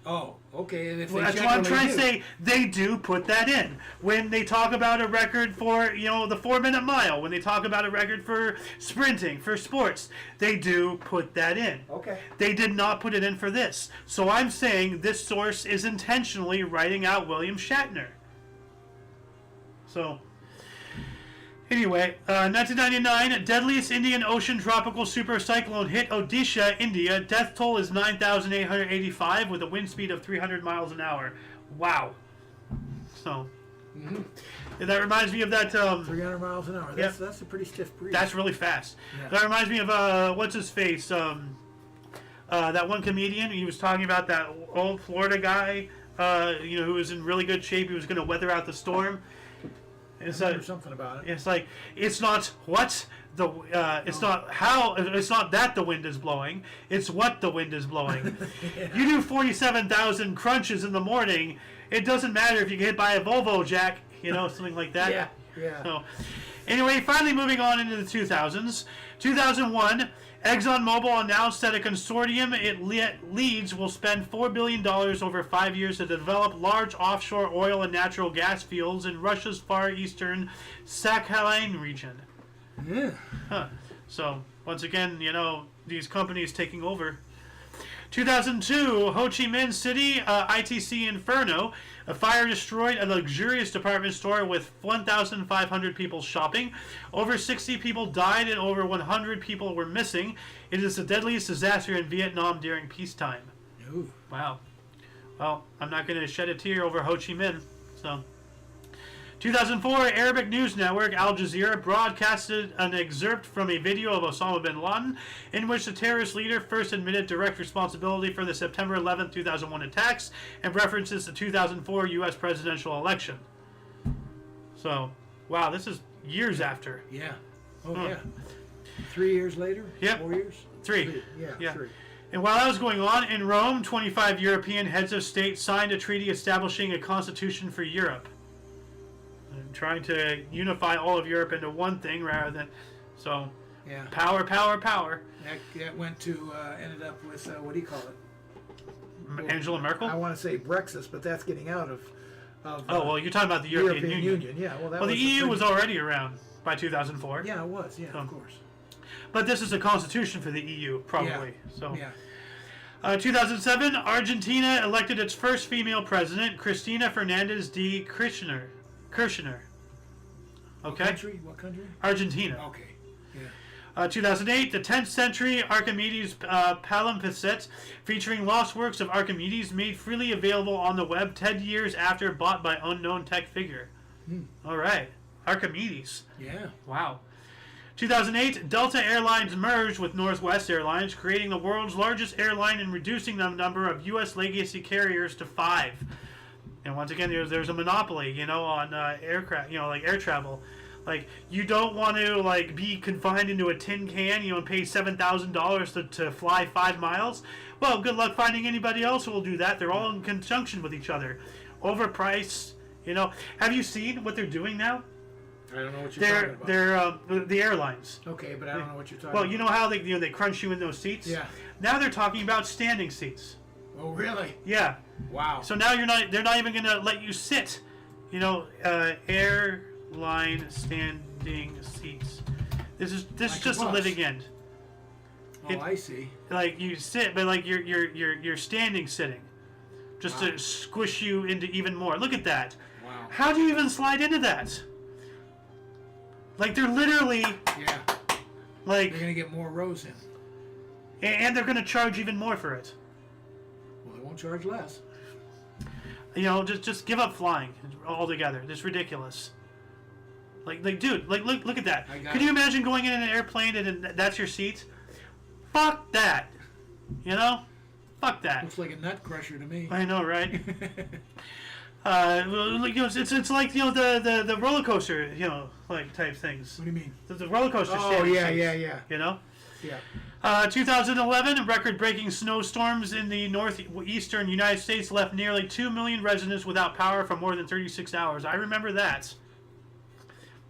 Oh, okay. And if that's what I'm trying to say. They do put that in. When they talk about a record for, the 4-minute mile, when they talk about a record for sprinting, for sports, they do put that in. Okay. They did not put it in for this. So I'm saying this source is intentionally writing out William Shatner. So, anyway, 1999, deadliest Indian Ocean tropical supercyclone hit Odisha, India. Death toll is 9,885 with a wind speed of 300 miles an hour. Wow. So, that reminds me of that... 300 miles an hour. That's a pretty stiff breeze. That's really fast. Yeah. That reminds me of, what's his face? That one comedian. He was talking about that old Florida guy, who was in really good shape. He was going to weather out the storm. It's something about it. It's like it's not what it's not how it's not that the wind is blowing. It's what the wind is blowing. You do 47,000 crunches in the morning. It doesn't matter if you get hit by a Volvo, Jack. Something like that. Yeah. So, anyway, finally moving on into the 2000s. 2001. ExxonMobil announced that a consortium it leads will spend $4 billion over 5 years to develop large offshore oil and natural gas fields in Russia's far eastern Sakhalin region. Yeah. So, once again, these companies taking over. 2002, Ho Chi Minh City, ITC Inferno. A fire destroyed a luxurious department store with 1,500 people shopping. Over 60 people died and over 100 people were missing. It is the deadliest disaster in Vietnam during peacetime. Ooh. Wow. Well, I'm not going to shed a tear over Ho Chi Minh. So, 2004, Arabic news network Al Jazeera broadcasted an excerpt from a video of Osama bin Laden in which the terrorist leader first admitted direct responsibility for the September 11, 2001 attacks and references the 2004 U.S. presidential election. So, wow, this is years after. Yeah. Oh, yeah. 3 years later? Yep. 4 years? Three. Yeah, 3. And while that was going on, in Rome, 25 European heads of state signed a treaty establishing a constitution for Europe. Trying to unify all of Europe into one thing rather than... So, yeah. Power. That went to, ended up with, what do you call it? Angela Merkel? I want to say Brexit, but that's getting out of well, you're talking about the European Union. Yeah, well, the EU was already around by 2004. Yeah, it was. Yeah, of course. But this is a constitution for the EU, probably. Yeah. So. Yeah. 2007, Argentina elected its first female president, Cristina Fernandez de Kirchner. Okay. What country? Argentina. Okay. Yeah. 2008, the 10th century Archimedes palimpsest featuring lost works of Archimedes made freely available on the web 10 years after bought by unknown tech figure. All right. Archimedes. Yeah. Wow. 2008, Delta Airlines merged with Northwest Airlines, creating the world's largest airline and reducing the number of U.S. legacy carriers to 5. And once again, there's a monopoly, on aircraft, like air travel. Like, you don't want to, like, be confined into a tin can, and pay $7,000 to fly 5 miles. Well, good luck finding anybody else who will do that. They're all in conjunction with each other. Overpriced, Have you seen what they're doing now? I don't know what you're talking about. They're the airlines. Okay, but I don't know what you're talking about. Well, you know how they crunch you in those seats? Yeah. Now they're talking about standing seats. Oh, really? Yeah. Wow. So now they're not even going to let you sit. Airline standing seats. This is Like just a a bus. living end. Oh, I see. Like you sit, but like you're standing sitting, just Wow. to squish you into even more. Look at that. Wow. How do you even slide into that? Like they're literally Yeah. like, They're gonna get more rows in. and they're gonna charge even more for it. Well, they won't charge less. Just give up flying altogether. It's ridiculous. Like, dude, look at that. Could you imagine going in an airplane and that's your seat? Fuck that. Fuck that. Looks like a nut crusher to me. I know, right? It's like the roller coaster, like type things. What do you mean? The roller coaster. Oh, standing yeah, seats, yeah. Yeah. 2011, record-breaking snowstorms in the northeastern United States left nearly 2 million residents without power for more than 36 hours. I remember that.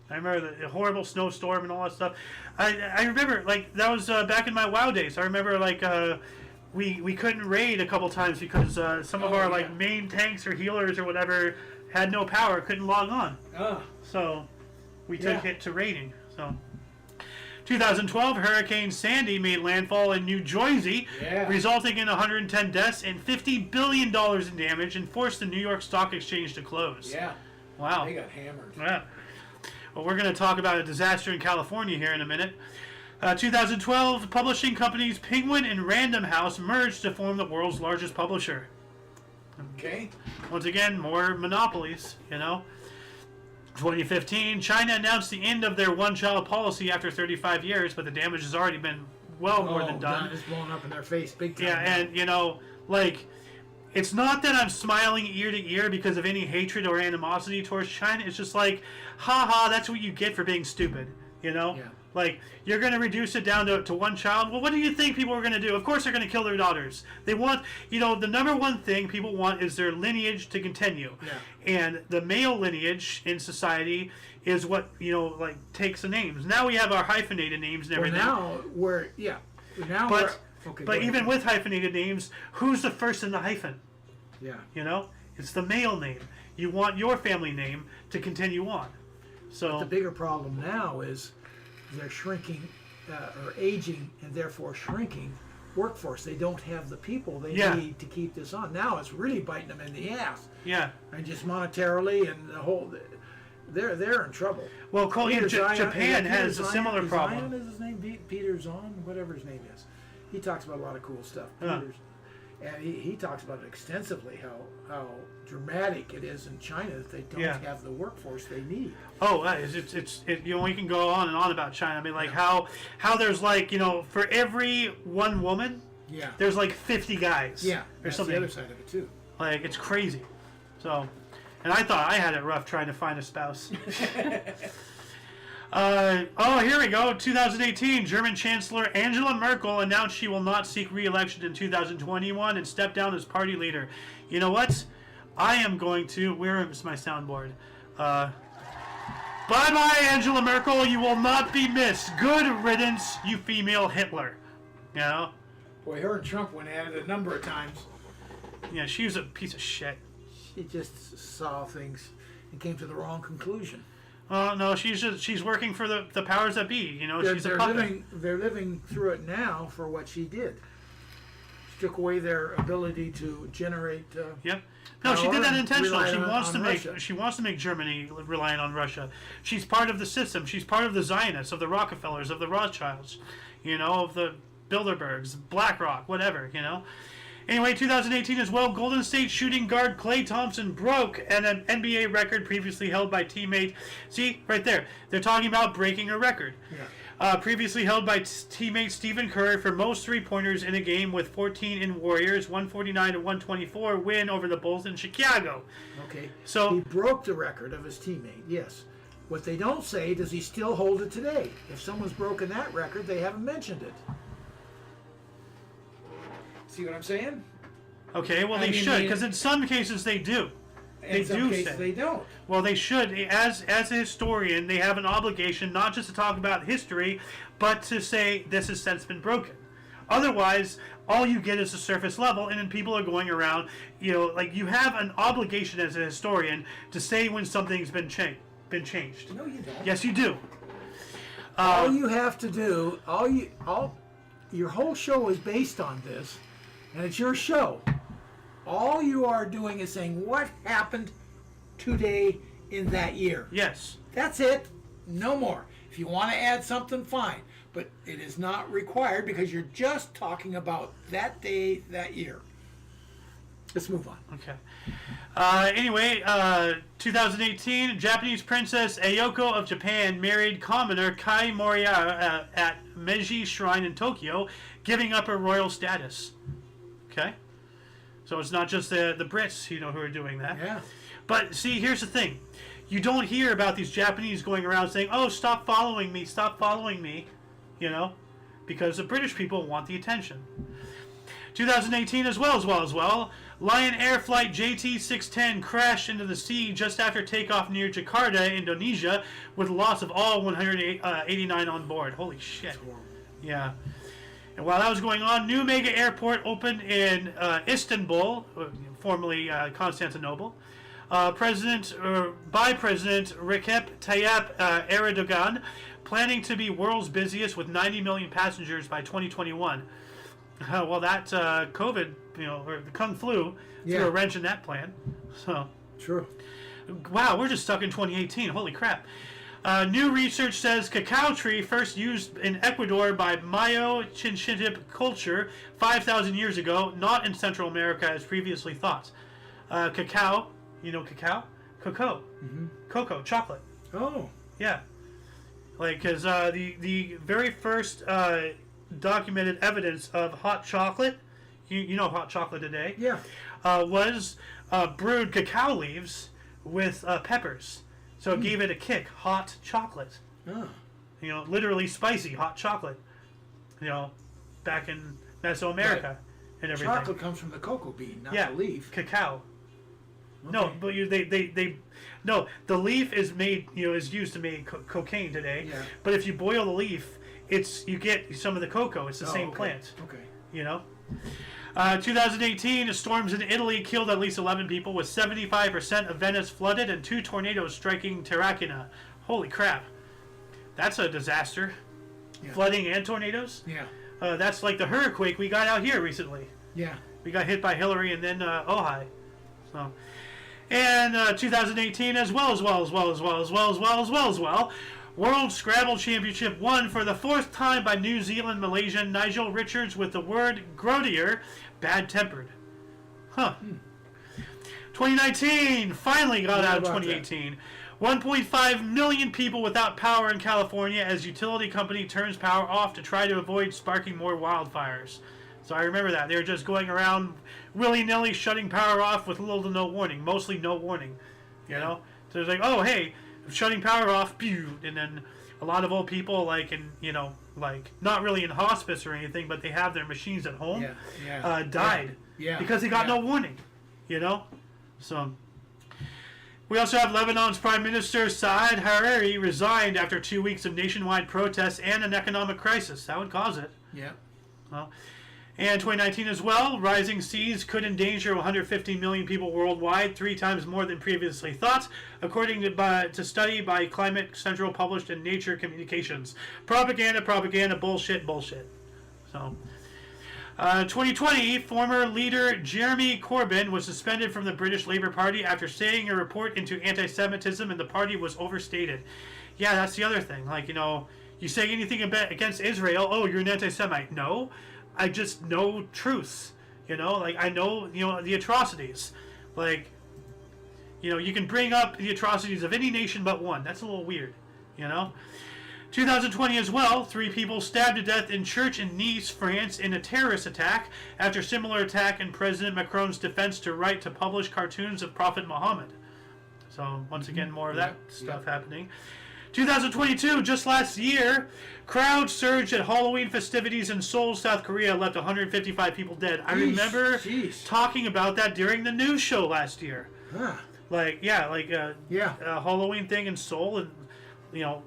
I remember the horrible snowstorm and all that stuff. I remember, like, that was back in my WoW days. I remember, like, we couldn't raid a couple times because some of our like main tanks or healers or whatever had no power, couldn't log on. Oh. So we took it to raiding. So 2012, Hurricane Sandy made landfall in New Jersey, resulting in 110 deaths and $50 billion in damage, and forced the New York Stock Exchange to close. Yeah. Wow. They got hammered. Yeah. Well, we're going to talk about a disaster in California here in a minute. 2012, publishing companies Penguin and Random House merged to form the world's largest publisher. Okay. Once again, more monopolies, 2015, China announced the end of their one-child policy after 35 years, but the damage has already been well more than done. It's blowing up in their face big time. Yeah, and, it's not that I'm smiling ear to ear because of any hatred or animosity towards China. It's just like, haha, that's what you get for being stupid, Yeah. Like, you're going to reduce it down to one child? Well, what do you think people are going to do? Of course they're going to kill their daughters. They want, the number one thing people want is their lineage to continue. Yeah. And the male lineage in society is what, takes the names. Now we have our hyphenated names and everything. But even with hyphenated names, who's the first in the hyphen? Yeah. It's the male name. You want your family name to continue on. So But the bigger problem now is they're shrinking or aging and therefore shrinking workforce. They don't have the people they need to keep this on. Now it's really biting them in the ass. Yeah. And just monetarily and the whole, they're in trouble. Well, Japan has a similar problem. Zion is his name? Peter Zahn, whatever his name is. He talks about a lot of cool stuff. Peter's, and he talks about it extensively, how dramatic it is in China that they don't have the workforce they need. Oh, it's you know, we can go on and on about China. I mean, like how there's like, you know, for every one woman, there's like 50 guys. Yeah, or that's something. the other side of it too. Like, it's crazy. So, and I thought I had it rough trying to find a spouse. Here we go. 2018, German Chancellor Angela Merkel announced she will not seek re-election in 2021 and step down as party leader. You know what? I am going to... Where is my soundboard? Bye-bye, Angela Merkel. You will not be missed. Good riddance, you female Hitler. You know? Boy, her and Trump went at it a number of times. Yeah, she was a piece of shit. She just saw things and came to the wrong conclusion. No, she's working for the powers that be. You know, she's a puppet. They're living through it now for what she did. She took away their ability to generate. No, she did that intentionally. She Russia. wants to make Germany reliant on Russia. She's part of the system. She's part of the Zionists, of the Rockefellers, of the Rothschilds. You know, of the Bilderbergs, BlackRock, whatever. You know. Anyway, 2018 as well, Golden State shooting guard Klay Thompson broke an NBA record previously held by teammate. See, right there. They're talking about breaking a record. Yeah. Previously held by teammate Stephen Curry for most three-pointers in a game with 14 in Warriors, 149-124 win over the Bulls in Chicago. Okay. So he broke the record of his teammate, yes. What they don't say, does he still hold it today? If someone's broken that record, they haven't mentioned it. See what I'm saying? Okay, well, they should, because in some cases they do. In some cases they don't. Well, they should. As a historian, they have an obligation not just to talk about history, but to say this has since been broken. Otherwise, all you get is the surface level, and then people are going around, you know, like you have an obligation as a historian to say when something's been changed. No, you don't. Yes, you do. All you have to do, your whole show is based on this. And it's your show. All you are doing is saying what happened today in that year. Yes. That's it. No more. If you want to add something, fine. But it is not required because you're just talking about that day, that year. Let's move on. Okay. Anyway, 2018, Japanese Princess Ayako of Japan married commoner Kai Moriya at Meiji Shrine in Tokyo, giving up her royal status. Okay, so it's not just the Brits, you know, who are doing that. Yeah. But see, here's the thing: you don't hear about these Japanese going around saying, "Oh, stop following me, stop following me," you know, because the British people want the attention. 2018 as well. Lion Air Flight JT610 crashed into the sea just after takeoff near Jakarta, Indonesia, with the loss of all 189 on board. Holy shit! Yeah. And while that was going on, new mega airport opened in Istanbul, formerly Constantinople, by President Recep Tayyip Erdogan, planning to be world's busiest with 90 million passengers by 2021. Well, that COVID, you know, or the Kung Flu, threw a wrench in that plan. So, true. Wow, we're just stuck in 2018. Holy crap. New research says cacao tree first used in Ecuador by Mayo Chinchintip culture 5,000 years ago, not in Central America as previously thought. Cacao, you know cacao? Cocoa. Mm-hmm. Cocoa, chocolate. Oh. Yeah. Like, because the very first documented evidence of hot chocolate, you know hot chocolate today, was brewed cacao leaves with peppers. So it gave it a kick. Hot chocolate. Oh. You know, literally spicy hot chocolate. You know, back in Mesoamerica and everything. Chocolate comes from the cocoa bean, not the leaf. Cacao. Okay. No, but no, the leaf is made, you know, is used to make cocaine today. Yeah. But if you boil the leaf, you get some of the cocoa. It's the same okay. plant. Okay. You know? 2018, storms in Italy killed at least 11 people, with 75% of Venice flooded and 2 tornadoes striking Terracina. Holy crap. That's a disaster. Yeah. Flooding and tornadoes? Yeah. That's like the hurricane we got out here recently. Yeah. We got hit by Hillary and then Ojai. So, and 2018 as well. World Scrabble Championship won for the fourth time by New Zealand Malaysian Nigel Richards with the word grodier, bad-tempered. Huh. 2019 finally got out of 2018. 1.5 million people without power in California as utility company turns power off to try to avoid sparking more wildfires. So I remember that. They were just going around willy-nilly shutting power off with little to no warning. Mostly no warning. You know? So it's like, oh, hey, I'm shutting power off. Pew! And then a lot of old people, like, in, you know, like, not really in hospice or anything, but they have their machines at home, died. Yeah. Because they got no warning. You know? So... We also have Lebanon's Prime Minister Saad Hariri resigned after 2 weeks of nationwide protests and an economic crisis. That would cause it. Yeah. Well, and 2019 as well, rising seas could endanger 150 million people worldwide, 3 times more than previously thought, according to study by Climate Central published in Nature Communications. Propaganda, bullshit. So... 2020, former leader Jeremy Corbyn was suspended from the British Labour Party after saying a report into anti-Semitism in the party was overstated. Yeah, that's the other thing. Like, you know, you say anything against Israel, oh, you're an anti-Semite. No, I just know truths. You know, like, I know, you know, the atrocities. Like, you know, you can bring up the atrocities of any nation but one. That's a little weird, you know? 2020 as well, 3 people stabbed to death in church in Nice, France, in a terrorist attack after similar attack in President Macron's defense to right to publish cartoons of Prophet Muhammad. So, once again, more of that stuff happening. 2022, just last year, crowd surge at Halloween festivities in Seoul, South Korea, left 155 people dead. I remember talking about that during the news show last year. Huh. Like, a Halloween thing in Seoul, and, you know,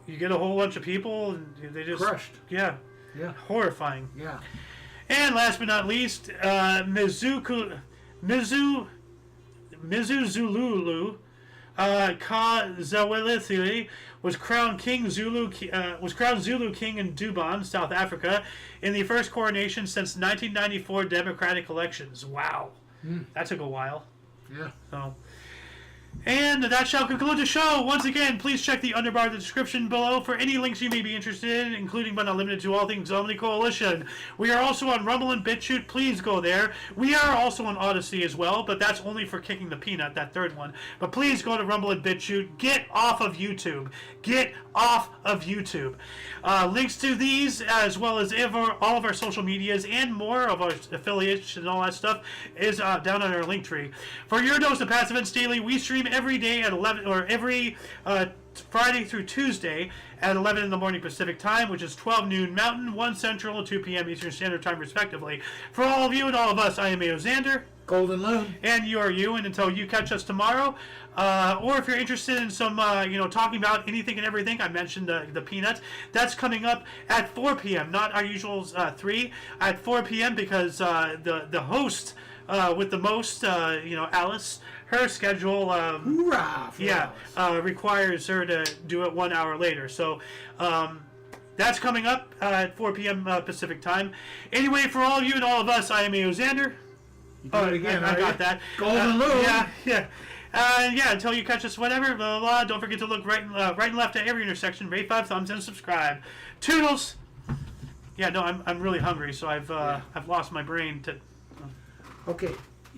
you get a whole bunch of people, and they just... crushed. Yeah. Horrifying. Yeah. And last but not least, Mizuzululu Kazawelithili was crowned Zulu King in Dubon, South Africa, in the first coronation since 1994 democratic elections. Wow. That took a while. Yeah. So... And that shall conclude the show. Once again, please check the underbar of the description below for any links you may be interested in, including but not limited to all things Omni Coalition. We are also on Rumble and BitChute. Please go there. We are also on Odyssey as well, but that's only for kicking the peanut, that third one. But please go to Rumble and BitChute. Get off of YouTube. Get off of YouTube. Links to these, as well as all of our social medias and more of our affiliates and all that stuff, is down on our link tree. For your dose of Passive Events Daily, we stream every day at 11, or every Friday through Tuesday at 11 in the morning Pacific Time, which is 12 noon Mountain, 1 Central, and 2 p.m. Eastern Standard Time, respectively. For all of you and all of us, I am A.O. Xander. Golden Loon. And you are you, and until you catch us tomorrow, or if you're interested in some, talking about anything and everything, I mentioned the peanut, that's coming up at 4 p.m., not our usual 3, at 4 p.m., because the host with the most, Alice, her schedule, requires her to do it 1 hour later. So, that's coming up at 4 p.m. Pacific Time. Anyway, for all of you and all of us, I am A.O. Xander. You did it again, I got that. Golden Loon. Yeah. Until you catch us, whatever, blah, blah, blah. Don't forget to look right and left at every intersection. Rate 5 thumbs and subscribe. Toodles. Yeah, no, I'm really hungry, so I've lost my brain to. Okay.